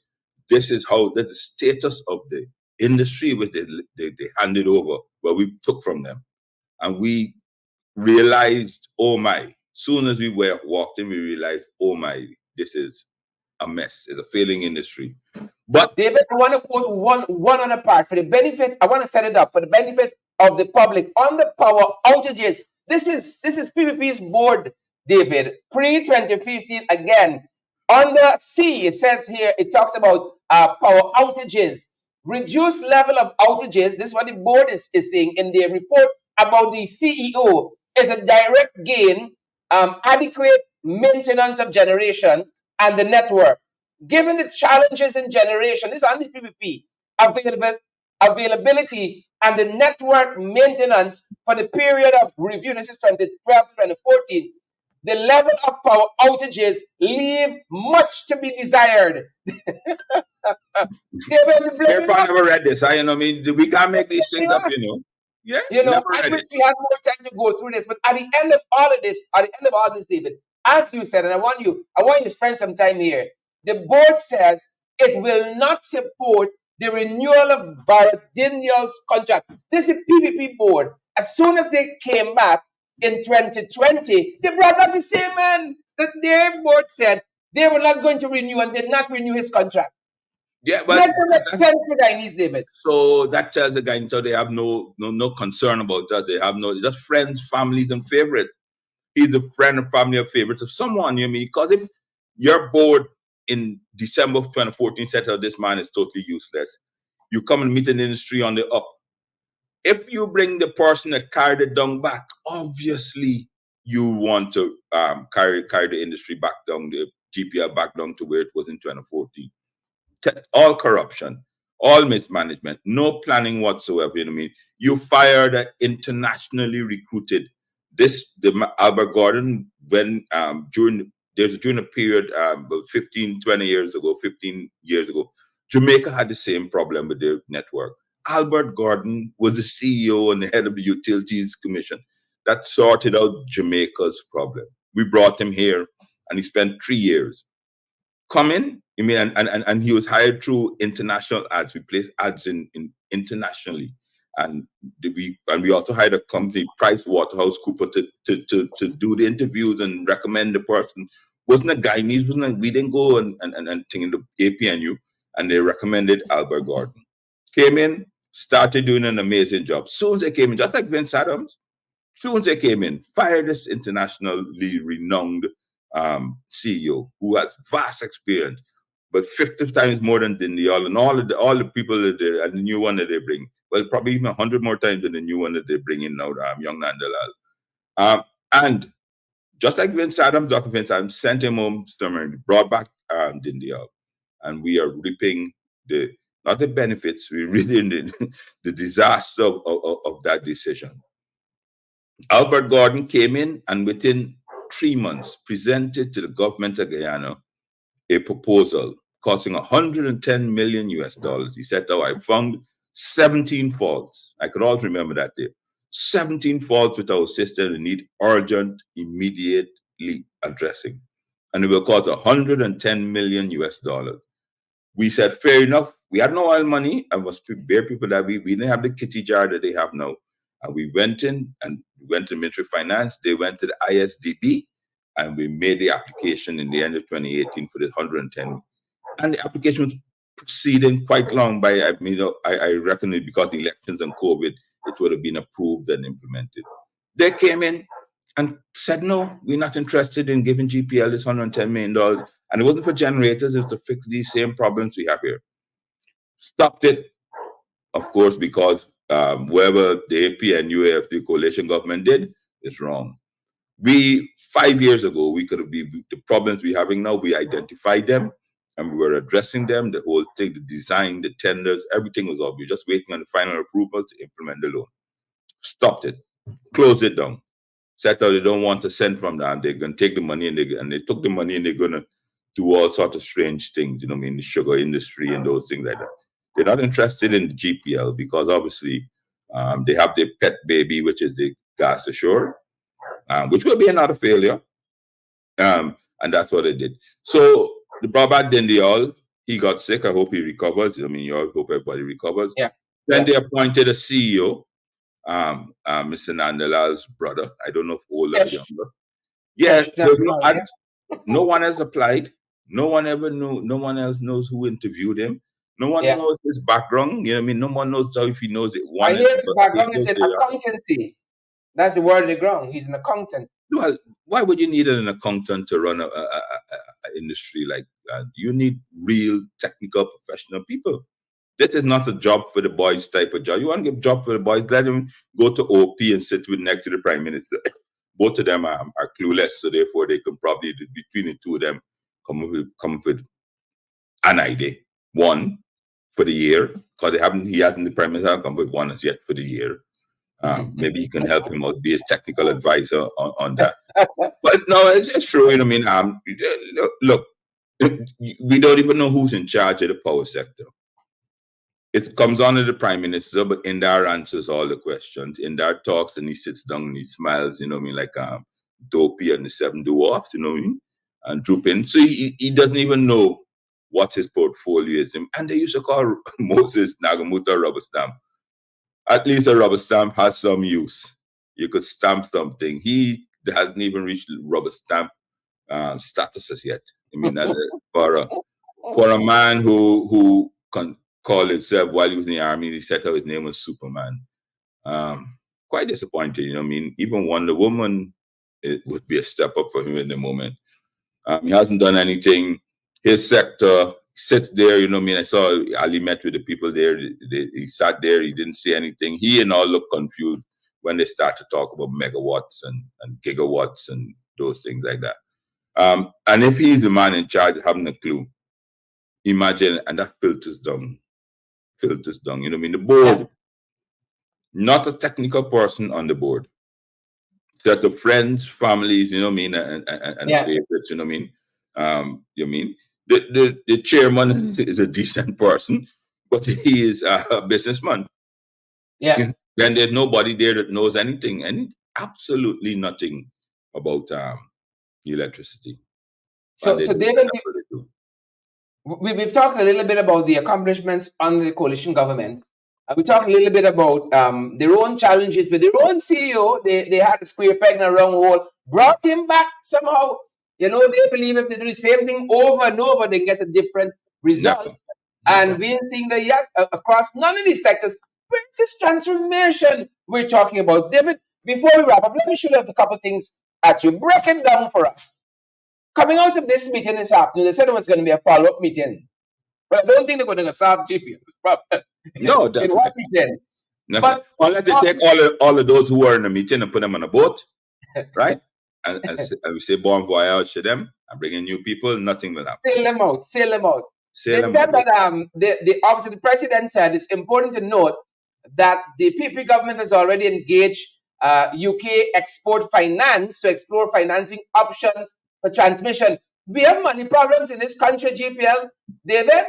[SPEAKER 4] This is the status of the industry which they handed over, what we took from them, and we realized, oh my! Soon as we walked in, we realized, oh my, this is a mess. It's a failing industry. But
[SPEAKER 1] David, I want to quote one other part for the benefit. I want to set it up for the benefit of the public on the power outages. This is PPP's board, David, pre-2015 again. Under C, it says here, it talks about power outages, reduced level of outages. This is what the board is saying in their report about the CEO, is a direct gain, adequate maintenance of generation and the network. Given the challenges in generation, this is on the PPP, availability and the network maintenance for the period of review, this is 2012 to 2014, the level of power outages leave much to be desired.
[SPEAKER 4] Irfaan never read this. We can't make these things up, Yeah,
[SPEAKER 1] I wish we had more time to go through this, but at the end of all of this, David, as you said, and I want you to spend some time here. The board says it will not support the renewal of Baradindial's contract. This is PPP board. As soon as they came back in 2020, they brought up the same man that their board said they were not going to renew and did not renew his contract.
[SPEAKER 4] Yeah, but
[SPEAKER 1] let them expense the Guyanese, David.
[SPEAKER 4] So that tells the Guyanese, so they have no concern about us. They have just friends, families, and favorites. He's a friend and family or favorites of someone, because if your board in December of 2014 said, oh, this man is totally useless, you come and meet an industry on the up. If you bring the person that carried it down back, obviously you want to carry the industry back down, the GPL back down to where it was in 2014. All corruption, all mismanagement, no planning whatsoever. You fired an internationally recruited. Albert Gordon, when during a period about 15 years ago, Jamaica had the same problem with their network. Albert Gordon was the CEO and the head of the Utilities Commission that sorted out Jamaica's problem. We brought him here, and he spent 3 years. Come in, and he was hired through international ads. We placed ads in internationally, and we also hired a company, PricewaterhouseCoopers, to do the interviews and recommend the person. Wasn't a Guyanese, we didn't go and think in the APNU, and they recommended Albert Gordon. Came in, started doing an amazing job. Soon as they came in, just like Vince Adams, soon as they came in, fired this internationally renowned CEO who has vast experience, but 50 times more than all the people that and the new one that they bring. well, probably even 100 more times than the new one that they're bringing now, young Nandalal. And just like Vince Adams, Dr. Vince Adams sent him home, brought back Dindial, and we are reaping not the benefits, we're reaping the disaster of that decision. Albert Gordon came in and within 3 months presented to the government of Guyana a proposal costing $110 million US. He said, "Oh, I found 17 faults." I could always remember that day. 17 faults with our system that need urgent, immediately addressing. And it will cost $110 million US. We said, fair enough. We had no oil money. I must bear people that we didn't have the kitty jar that they have now. And we went in and went to the Ministry of Finance. They went to the ISDB and we made the application in the end of 2018 for the 110. And the application was proceeding quite long by, I reckon because the elections and COVID, it would have been approved and implemented. They came in and said, no, we're not interested in giving GPL this $110 million. And it wasn't for generators, it was to fix these same problems we have here. Stopped it, of course, because whoever the AP and UAF, the coalition government did, is wrong. 5 years ago, we could have been the problems we're having now, we identified them and we were addressing them. The whole thing, the design, the tenders, everything was obvious. Just waiting on the final approval to implement the loan. Stopped it, closed it down. Said out they don't want to send from that. They're going to take the money and they took the money and they're going to do all sorts of strange things, the sugar industry and those things like that. They're not interested in the GPL because obviously they have their pet baby, which is the gas ashore, which will be another failure. And that's what they did. So the Brabant Dindial, he got sick. I hope he recovers. You all hope everybody recovers.
[SPEAKER 1] Yeah.
[SPEAKER 4] Then they appointed a CEO, Mr. Nandalal's brother. I don't know if older or younger. Yeah, no one has applied. No one ever knew. No one else knows who interviewed him. No one knows his background. No one knows if he knows it.
[SPEAKER 1] I hear his background is in accountancy. That's the word on the ground. He's an accountant.
[SPEAKER 4] Well, why would you need an accountant to run a industry like that? You need real technical professional people. This is not a job for the boys type of job. You want to give a job for the boys, let them go to OP and sit next to the Prime Minister. Both of them are clueless, so therefore they can probably, between the two of them, come up with an idea. One for the year, because he hasn't, the Prime Minister come up with one as yet for the year. Maybe you can help him out, be his technical advisor on that. But no, it's true. Look, we don't even know who's in charge of the power sector. It comes under the Prime Minister, but Indar answers all the questions. Indar talks and he sits down and he smiles, like Dopey and the Seven Dwarfs, and Drooping. So he doesn't even know what his portfolio is. And they used to call Moses Nagamuta rubber stamp. At least a rubber stamp has some use. You could stamp something. He hasn't even reached rubber stamp status as yet. For a man who can call himself while he was in the army, he said how his name was Superman. Quite disappointing. Even Wonder Woman, it would be a step up for him in the moment. He hasn't done anything. His sector sits there, I saw Ali met with the people there. He sat there, he didn't say anything. He and all looked confused when they start to talk about megawatts and gigawatts and those things like that. And if he's the man in charge, having a clue, imagine, and that filters down. The board, not a technical person on the board. Set of friends, families, and favorites, The chairman is a decent person, but he is a businessman.
[SPEAKER 1] Yeah.
[SPEAKER 4] Then there's nobody there that knows anything, absolutely nothing about electricity.
[SPEAKER 1] So David, we've talked a little bit about the accomplishments under the coalition government. We talked a little bit about their own challenges with their own CEO. They had a square peg in a round hole, brought him back somehow. They believe if they do the same thing over and over, they get a different result. And we're seeing that across none of these sectors. Where's this transformation we're talking about? David, before we wrap up, let me show you a couple of things at you. Break it down for us. Coming out of this meeting this afternoon, they said it was going to be a follow-up meeting. But I don't think they're going to solve GPL's problem.
[SPEAKER 4] No, definitely.
[SPEAKER 1] In Washington. But
[SPEAKER 4] unless they take all of those who were in the meeting and put them on a boat, right? and we say bon voyage to them and bring in new people, nothing will happen.
[SPEAKER 1] Sail them out.
[SPEAKER 4] Sail them
[SPEAKER 1] They
[SPEAKER 4] out.
[SPEAKER 1] said that obviously the president said it's important to note that the PP government has already engaged UK Export Finance to explore financing options for transmission. We have money problems in this country, GPL, David.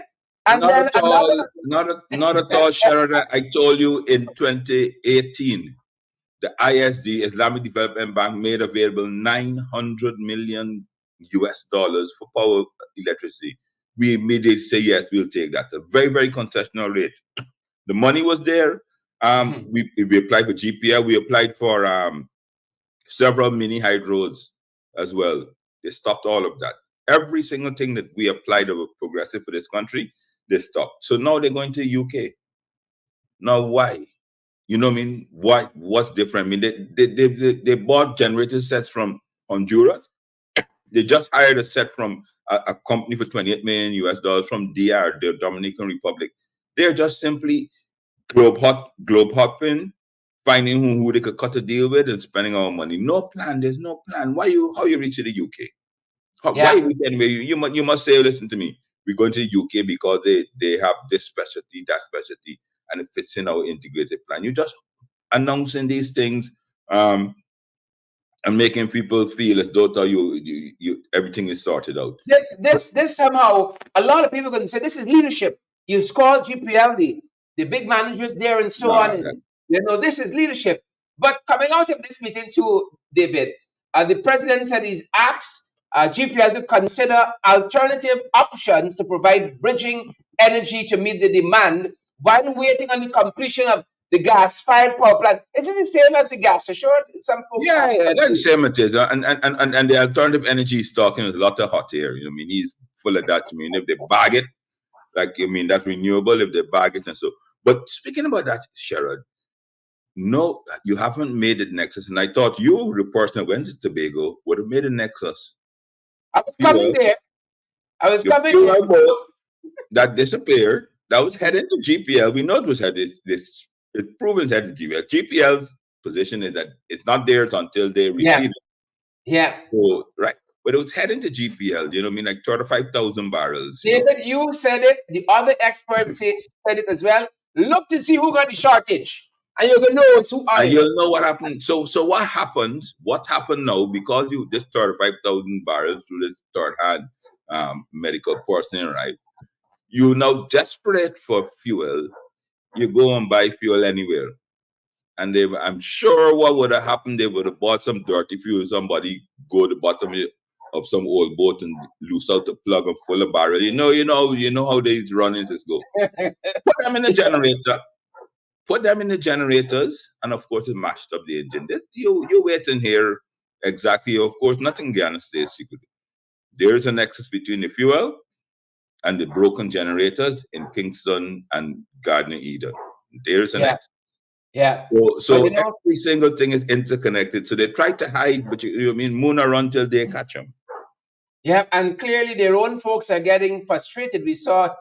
[SPEAKER 1] And
[SPEAKER 4] not
[SPEAKER 1] then
[SPEAKER 4] at all, not at all, Sheridan. I told you in 2018, the ISD, Islamic Development Bank, made available $900 million for power electricity. We immediately say, yes, we'll take that. A very, very concessional rate. The money was there. We applied for GPL. We applied for several mini hydros as well. They stopped all of that. Every single thing that we applied that was progressive for this country, they stopped. So now they're going to UK. Now why? You know what I mean? What's different? I mean, they bought generator sets from Honduras. They just hired a set from a company for $28 million from DR, the Dominican Republic. They're just simply globe hopping, finding who they could cut a deal with and spending our money. No plan. There's no plan. How you reach the UK? Why we anyway? You must say, listen to me. We're going to the UK because they have this specialty, that specialty, and it fits in our integrated plan. You just announcing these things and making people feel as though you everything is sorted out.
[SPEAKER 1] This somehow, a lot of people can say this is leadership. You call GPL the big managers there and so on. And, this is leadership. But coming out of this meeting too, David, the president said he's asked GPL to consider alternative options to provide bridging energy to meet the demand while waiting on the completion of the gas-fired power plant. Is it the same as the gas? Sure, some folks.
[SPEAKER 4] Yeah, that's the same it is. And the alternative energy is talking with a lot of hot air. I mean, he's full of that. I mean, if they bag it, that's renewable. If they bag it and so. But speaking about that, Sherrod, no, you haven't made it nexus. And I thought you, the person that went to Tobago, would have made a nexus.
[SPEAKER 1] I was coming there.
[SPEAKER 4] That disappeared. That was headed to GPL. We know it was headed. It's proven headed to GPL. GPL's position is that it's not theirs until they receive it.
[SPEAKER 1] Yeah.
[SPEAKER 4] So, right. But it was heading to GPL. You know what I mean? Like 35,000 barrels.
[SPEAKER 1] David, you said it. The other experts said it as well. Look to see who got the shortage. And you're gonna know it's who are.
[SPEAKER 4] And you'll know what happened. So what happened? What happened now? Because you this 35,000 barrels through this third-hand medical person, right? You're now desperate for fuel. You go and buy fuel anywhere, and I'm sure what would have happened. They would have bought some dirty fuel. Somebody go to the bottom of some old boat and loose out the plug and full of barrel. You know how these runnings go. Put them in the generator. Put them in the generators, and of course, it mashed up the engine. You waiting here exactly. Of course, nothing gonna stay secret. There is a nexus between the fuel and the broken generators in Kingston and Gardner Eden. There is a nexus.
[SPEAKER 1] Yeah.
[SPEAKER 4] So every single thing is interconnected. So they try to hide, but moon around till they catch them.
[SPEAKER 1] Yeah, and clearly their own folks are getting frustrated. We saw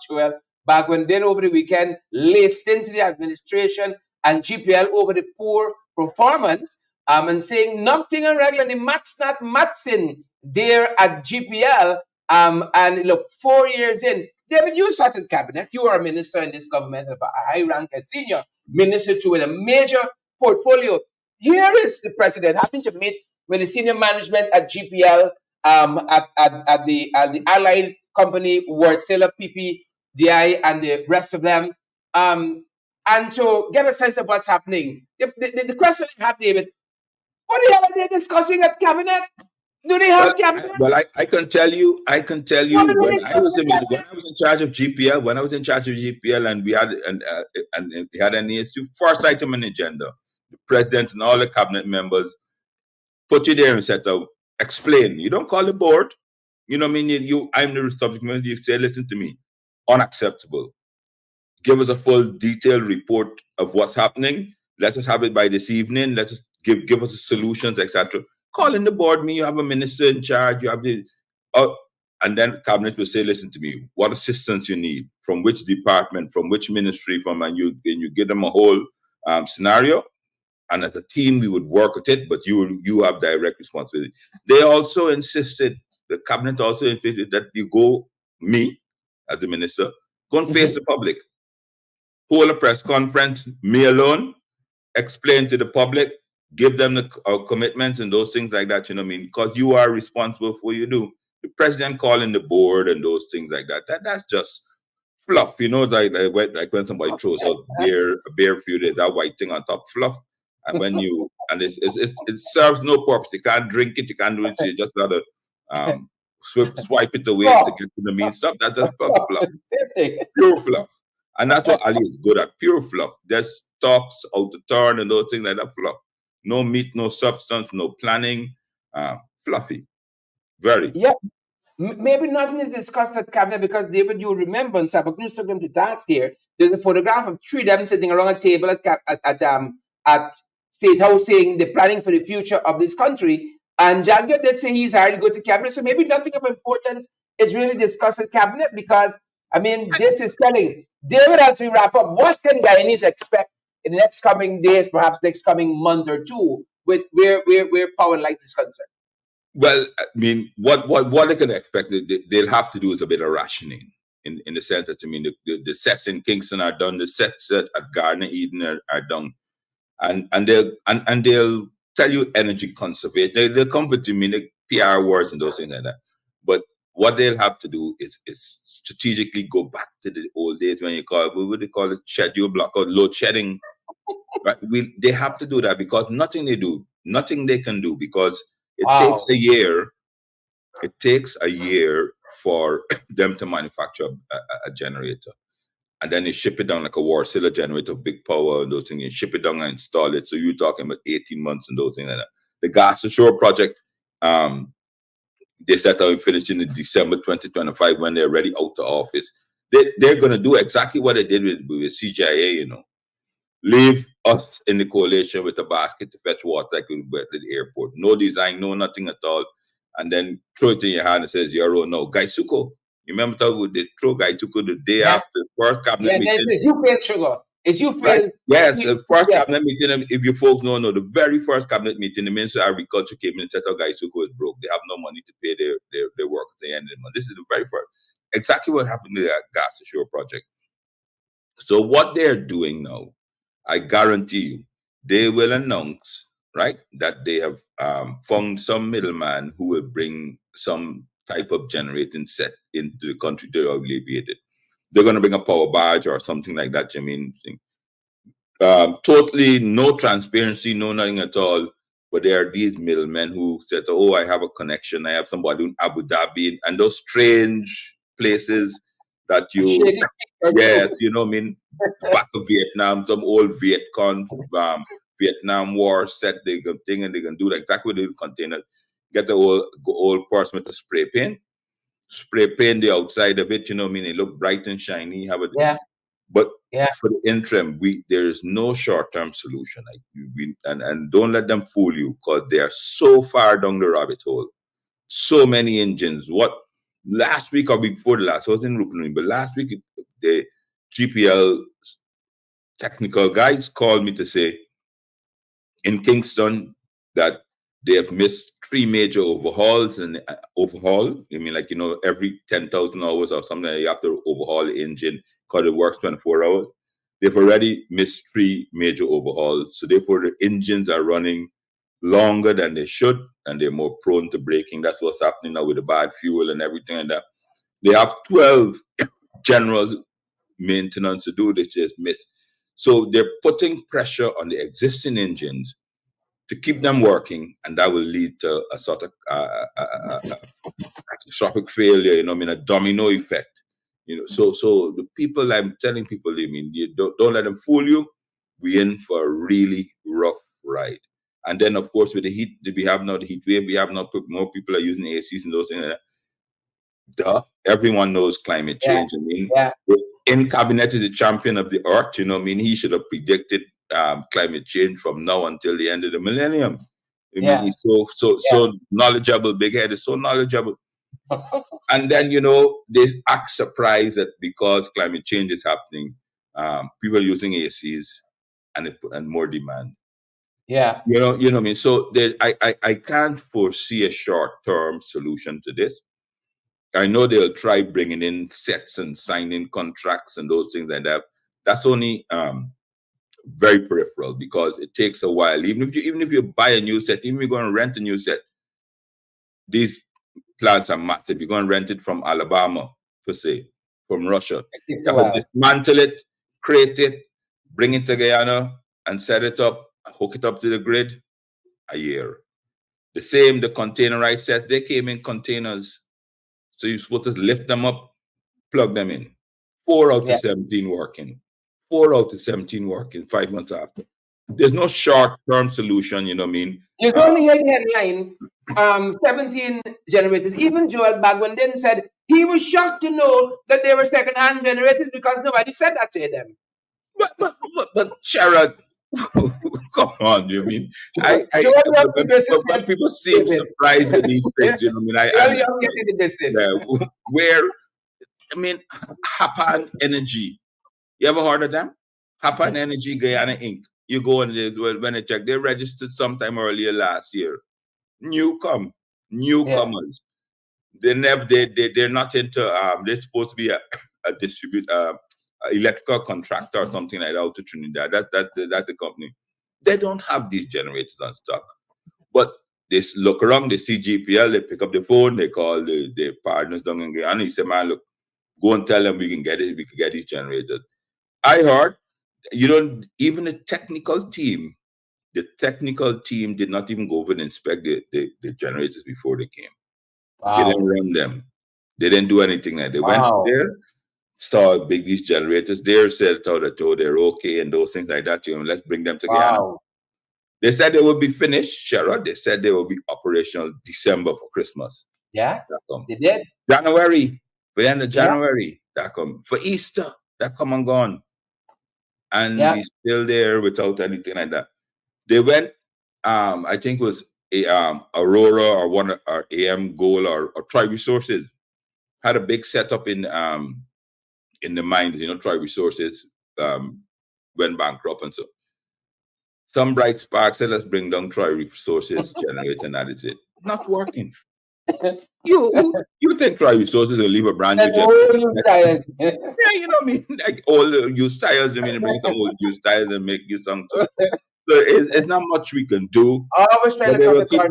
[SPEAKER 1] back when then over the weekend laced into the administration and GPL over the poor performance and saying nothing irregular. The math's not mathsing there at GPL. And look, 4 years in, David, you sat in cabinet. You are a minister in this government, a high rank, a senior minister too, with a major portfolio. Here is the president having to meet with the senior management at GPL, at the allied company, Wärtsilä, PPDI, and the rest of them, and to get a sense of what's happening. The question I have, David, what the hell are they discussing at cabinet? Do they have cabinet?
[SPEAKER 4] Well, I can tell you. When I was in charge of GPL, and we had and we had an issue, first item on the agenda, the president and all the cabinet members put you there and set out, explain. You don't call the board. You know what I mean? I'm the subject matter. You say, listen to me, unacceptable. Give us a full detailed report of what's happening. Let us have it by this evening. Let us give us the solutions, etc. Call in the board. You have a minister in charge. You have and then cabinet will say, listen to me, what assistance you need, from which department, from which ministry, and you give them a whole scenario. And as a team, we would work with it, but you have direct responsibility. They also insisted, the cabinet also insisted that you go, me as the minister, go and face the public, hold a press conference, me alone, explain to the public, give them the commitments and those things like that, you know what I mean? Because you are responsible for what you do. The president calling the board and those things like that, that's just fluff, you know, like when somebody throws out a beer few days, that white thing on top, fluff. And when you, and it serves no purpose. You can't drink it, you can't do it, you just gotta swipe it away to get to the main stuff. That's just fluff. Pure fluff. And that's what Ali is good at, pure fluff. There's talks out the turn and those things like that, fluff. No meat, no substance, no planning, fluffy. Very.
[SPEAKER 1] Yeah. Maybe nothing is discussed at cabinet because, David, you remember, and Sabaknews took them to task here. There's a photograph of three of them sitting around a table at State House saying they're planning for the future of this country. And Jagger did say he's hired to go to cabinet. So maybe nothing of importance is really discussed at cabinet because, I mean, this is telling. David, as we wrap up, what can Guyanese expect in the next coming days, perhaps next coming month or two, with where power and light is concerned?
[SPEAKER 4] Well, I mean, what they can expect, they'll have to do is a bit of rationing in the sense that, I mean, the sets in Kingston are done, the sets at Gardner Eden are done, and they'll tell you energy conservation. They'll come with, I mean, the PR words and those things like that. But what they'll have to do is strategically go back to the old days when you call it, what would they call it, schedule block or load shedding. Right? They have to do that because nothing they can do because it takes a year. It takes a year for them to manufacture a generator, and then they ship it down like a Warsaw generator, big power and those things. You ship it down and install it. So you're talking about 18 months and those things like that. The Gas to Shore project, they set out and finished in December 2025 when they're ready out to office. They're going to do exactly what they did with CGIA, you know. Leave us in the coalition with a basket to fetch water like we were at the airport. No design, no nothing at all. And then throw it in your hand and says, Euro, no. Gaisuko, you remember how they throw Gaisuko the day after the first cabinet meeting?
[SPEAKER 1] It's you fail sugar. It's you fail.
[SPEAKER 4] Right? Yes, the first cabinet meeting, if you folks don't know, the very first cabinet meeting, the Minister of Agriculture came in and said, oh, Gaisuko is broke. They have no money to pay their work at the end of the month. This is the very first. Exactly what happened to the Gas to Shore project. So what they're doing now, I guarantee you, they will announce, right, that they have found some middleman who will bring some type of generating set into the country to alleviate it. They're going to bring a power barge or something like that, Jamin. Totally no transparency, no nothing at all. But there are these middlemen who said, oh, I have a connection. I have somebody in Abu Dhabi and those strange places that you, yes, you know what I mean? Back of Vietnam, some old Vietcong, Vietnam War set, they can thing and they can do exactly what they do container. Get the old person with the spray paint the outside of it, you know what I mean? It look bright and shiny. Have it, but for the interim, there is no short-term solution. And don't let them fool you because they are so far down the rabbit hole. So many engines. What last week or before the last, I was in Rupununi, but last week the GPL technical guys called me to say in Kingston that they have missed 3 major overhauls and overhaul. I mean, like, you know, every 10,000 hours or something, you have to overhaul the engine because it works 24 hours. They've already missed 3 major overhauls. So therefore the engines are running longer than they should and they're more prone to breaking. That's what's happening now with the bad fuel and everything like that. They have 12 general maintenance to do, they just miss. So they're putting pressure on the existing engines to keep them working, and that will lead to a sort of catastrophic failure, you know, I mean, a domino effect. You know, so the people, I'm telling people, I mean, you don't let them fool you. We're in for a really rough ride. And then, of course, with the heat, we have now the heat wave, we have now more people are using ACs and those things. Everyone knows climate change. I mean, in cabinet is the champion of the earth. You know, I mean, he should have predicted climate change from now until the end of the millennium. I mean, he's so knowledgeable. Big Head is so knowledgeable. And then, you know, they act surprised that because climate change is happening, people are using ACs. and more demand.
[SPEAKER 1] Yeah.
[SPEAKER 4] You know what I mean? So I can't foresee a short-term solution to this. I know they'll try bringing in sets and signing contracts and those things like that. That's only very peripheral because it takes a while. Even if you buy a new set, even if you're going to rent a new set, these plants are massive. You're going to rent it from Alabama, per se, from Russia.
[SPEAKER 1] It takes
[SPEAKER 4] You
[SPEAKER 1] a
[SPEAKER 4] have to
[SPEAKER 1] while.
[SPEAKER 4] dismantle it, create it, bring it to Guyana, and set it up, hook it up to the grid. A year. The same, the containerized sets, they came in containers. So you're supposed to lift them up, plug them in. 4 out
[SPEAKER 1] Yeah.
[SPEAKER 4] of 17 working. 4 out of 17 working 5 months after. There's no short-term solution, you know what I mean?
[SPEAKER 1] You only hear the headline, 17 generators. Even Joel Bagwandin said he was shocked to know that they were second-hand generators because nobody said that to them.
[SPEAKER 4] But Sherrod, come on, you mean? When people seem surprised with these things, you know what I mean?
[SPEAKER 1] You're getting the business.
[SPEAKER 4] Yeah, where, I mean, Hapan Energy. You ever heard of them? Hapan Energy Guyana Inc. You go and when they check, they registered sometime earlier last year. Newcomers. They're not into they're supposed to be a electrical contractor or something like that out to Trinidad. That's the company. They don't have these generators on stock. But they look around, they see GPL, they pick up the phone, they call the partners down in Guyana. He said, man, look, go and tell them we can get these generators. I heard, even the technical team did not even go over and inspect the generators before they came. Wow. They didn't run them. They didn't do anything like that. They went there, saw these generators there, said they're okay and those things like that. Let's bring them together. Wow. They said they will be finished, Sherrod. They said they will be operational December for Christmas.
[SPEAKER 1] Yes, they did.
[SPEAKER 4] January, the end of January, that come. For Easter, that come and gone. And we're still there without anything like that. They went, I think it was Aurora or AM Gold or Tri Resources had a big setup in the mines. Tri Resources went bankrupt and so. Some bright spark said, let's bring down Tri Resources generator, and that is it. Not working. You think Tri Resources will leave a brand new generator? Yeah, you know what I mean? Like all the used tires, bring some old used tires and make you some too. So it's not much we can do. But they will keep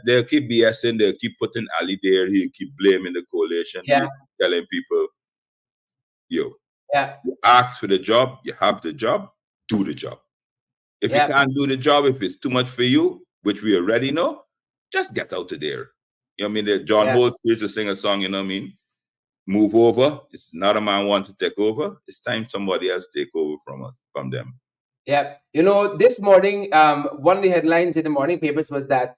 [SPEAKER 4] they'll keep BSing, they'll keep putting Ali there, he'll keep blaming the coalition, telling people, you ask for the job, you have the job, do the job. If you can't do the job, if it's too much for you, which we already know, just get out of there. You know what I mean? John Holt used to sing a song, you know what I mean? Move over. It's not a man want to take over. It's time somebody else take over from them.
[SPEAKER 1] Yeah. This morning, one of the headlines in the morning papers was that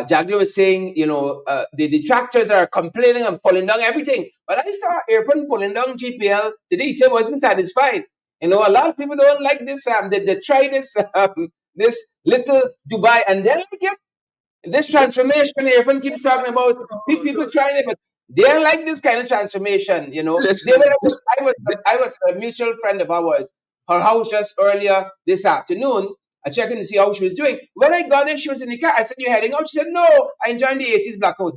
[SPEAKER 1] Jagger was saying, the detractors are complaining and pulling down everything. But I saw Irfaan pulling down GPL today. He said wasn't satisfied. A lot of people don't like this. They try this this little Dubai and they like it. This transformation, Irfaan keeps talking about people trying it, but they don't like this kind of transformation. Listen, I was a mutual friend of ours. Her house just earlier this afternoon. I checked in to see how she was doing. When I got there, she was in the car. I said, "You're heading out?" She said, "No, I enjoyed the AC's blackout."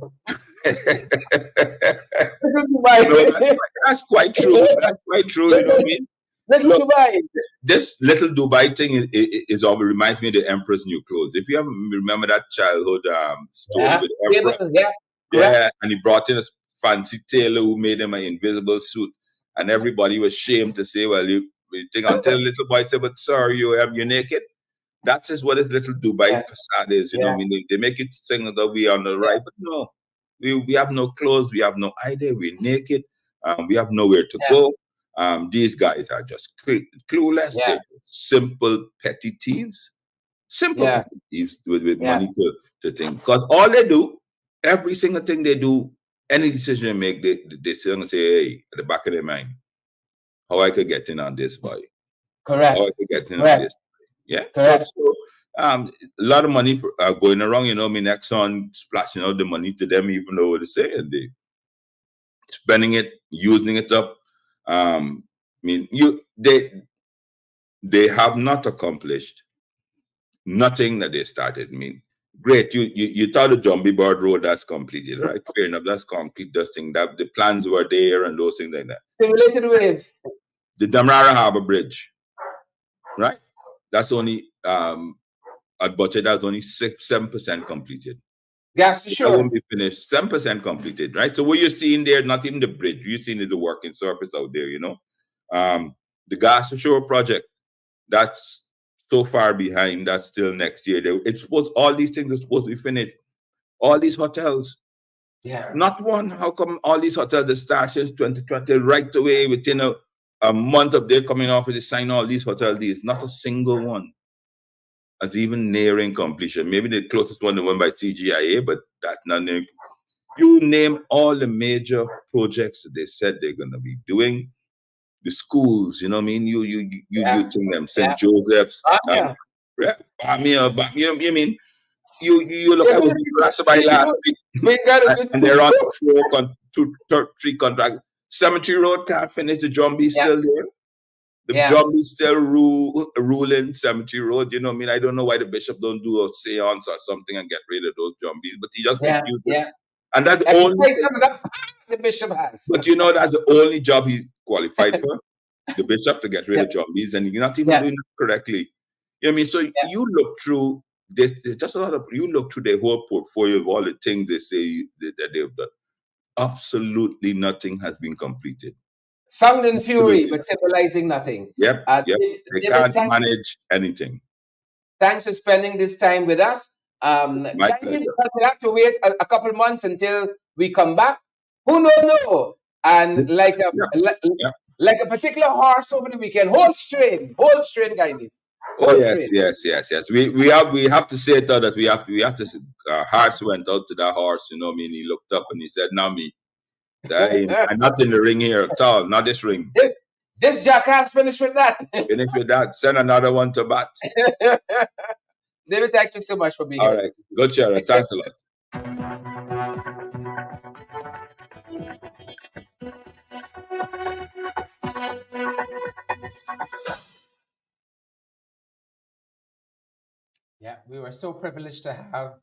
[SPEAKER 4] That's quite true. That's quite true. You know what I mean?
[SPEAKER 1] Look, Dubai.
[SPEAKER 4] This little Dubai thing is always reminds me of the Emperor's New Clothes. If you ever remember that childhood story with the Emperor, and he brought in a fancy tailor who made him an invisible suit, and everybody was ashamed to say, "Well, you think until the little boy said, but sir, you're naked." That's just what this little Dubai facade is. You know what I mean? They make it think that we are on the right, but no, we have no clothes, we have no idea, we're naked, we have nowhere to go. These guys are just clueless. They're simple petty thieves. Petty thieves with money to think. Because all they do, every single thing they do, any decision they make, they still gonna say, hey, at the back of their mind, how I could get in on this, boy.
[SPEAKER 1] Correct.
[SPEAKER 4] How I could get in on this. Yeah. Correct. So a lot of money going around, Exxon splashing out the money to them, even though what they say, and they spending it, using it up. they have not accomplished nothing that they started. I mean, great, you thought the Jumbie Bird Road, that's completed, right? Fair enough, that's complete. Those things, that the plans were there and those things like that.
[SPEAKER 1] Simulated waves.
[SPEAKER 4] The Damrara Harbor Bridge, right? That's only at budget, that's only 7% completed.
[SPEAKER 1] Gas to
[SPEAKER 4] That
[SPEAKER 1] shore.
[SPEAKER 4] won't be finished. 7% completed, right? So what you're seeing there, not even the bridge, you're seeing is the working surface out there, you know. The gas to shore project, that's so far behind. That's still next year. It's supposed, all these things are supposed to be finished. All these hotels,
[SPEAKER 1] Yeah.
[SPEAKER 4] not one. How come all these hotels that start since 2020 right away within a month of their coming off with the sign all these hotel deals? Not a single one that's even nearing completion. Maybe the closest one, the one by CGIA, but that's not near. You name all the major projects that they said they're going to be doing. The schools, you know what I mean? You think them St. Joseph's, Bamia, you mean you look at what we asked about last week, and they're on 3 contracts. Cemetery Road can't finish. The Jumbie's still there. The Jumbie's still ruling Cemetery Road. You know what I mean? I don't know why the bishop don't do a seance or something and get rid of those Jumbies, but he just refused it. And that's the only
[SPEAKER 1] some of that the bishop has.
[SPEAKER 4] But you know, that's the only job he qualified for, the bishop, to get rid of Jumbies, and you're not even doing it correctly. You know what I mean? So you look through this, there's just a lot of, you look through the whole portfolio of all the things they say that they've done. Absolutely nothing has been completed.
[SPEAKER 1] Sound and fury, but symbolizing nothing.
[SPEAKER 4] Yep. They can't manage anything.
[SPEAKER 1] Thanks for spending this time with us.
[SPEAKER 4] My pleasure.
[SPEAKER 1] We have to wait a couple months until we come back. Who know? And like a particular horse over the weekend, hold strain, guys.
[SPEAKER 4] Oh yes. We have to say it out that we have to. Hearts went out to that horse. You know what I mean? He looked up and he said, "Now me, I'm not in the ring here at all. Not this ring.
[SPEAKER 1] This jackass finished with that.
[SPEAKER 4] Finish with that. Send another one to bat."
[SPEAKER 1] David, thank you so much for being here.
[SPEAKER 4] All right, good, Sharon. Thanks a lot.
[SPEAKER 1] Yeah, we were so privileged to have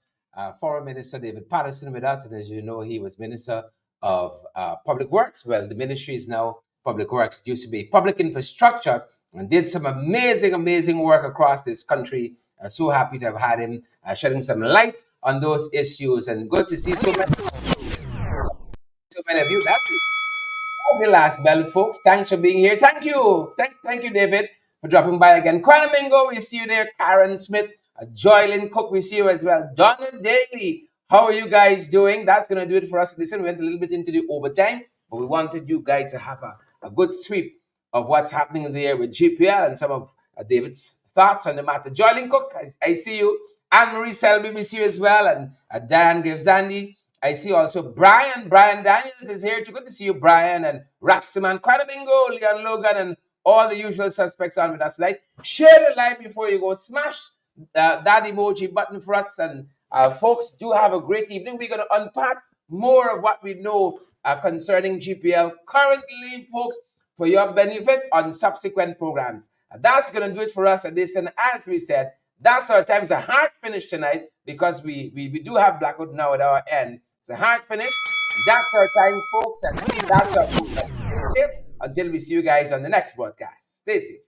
[SPEAKER 1] Foreign Minister David Patterson with us. And as you know, he was Minister of Public Works. Well, the ministry is now Public Works. It used to be Public Infrastructure, and did some amazing work across this country. So happy to have had him shedding some light on those issues. And good to see so many of you. That's the last bell, folks. Thanks for being here. Thank you. Thank you, David, for dropping by again. Quanamingo, we see you there. Karen Smith, Joylyn Cook, we see you as well. Donald Daly, how are you guys doing? That's going to do it for us. Listen, we went a little bit into the overtime, but we wanted you guys to have a good sweep of what's happening in the air with GPL and some of David's thoughts on the matter. Joylyn Cook, I see you. Anne-Marie Selby, we see you as well. And Diane Graves-Zandy. I see also Brian Daniels is here too. Good to see you, Brian, and Rastaman, Quanamingo, Leon Logan, and all the usual suspects on with us tonight. Share the live before you go. Smash that emoji button for us. And folks, do have a great evening. We're going to unpack more of what we know concerning GPL currently, folks, for your benefit on subsequent programs. That's going to do it for us at this. And as we said, that's our time. It's a hard finish tonight because we do have blackout now at our end. It's a hard finish. That's our time, folks. And that's our program. Until we see you guys on the next broadcast. Stay safe.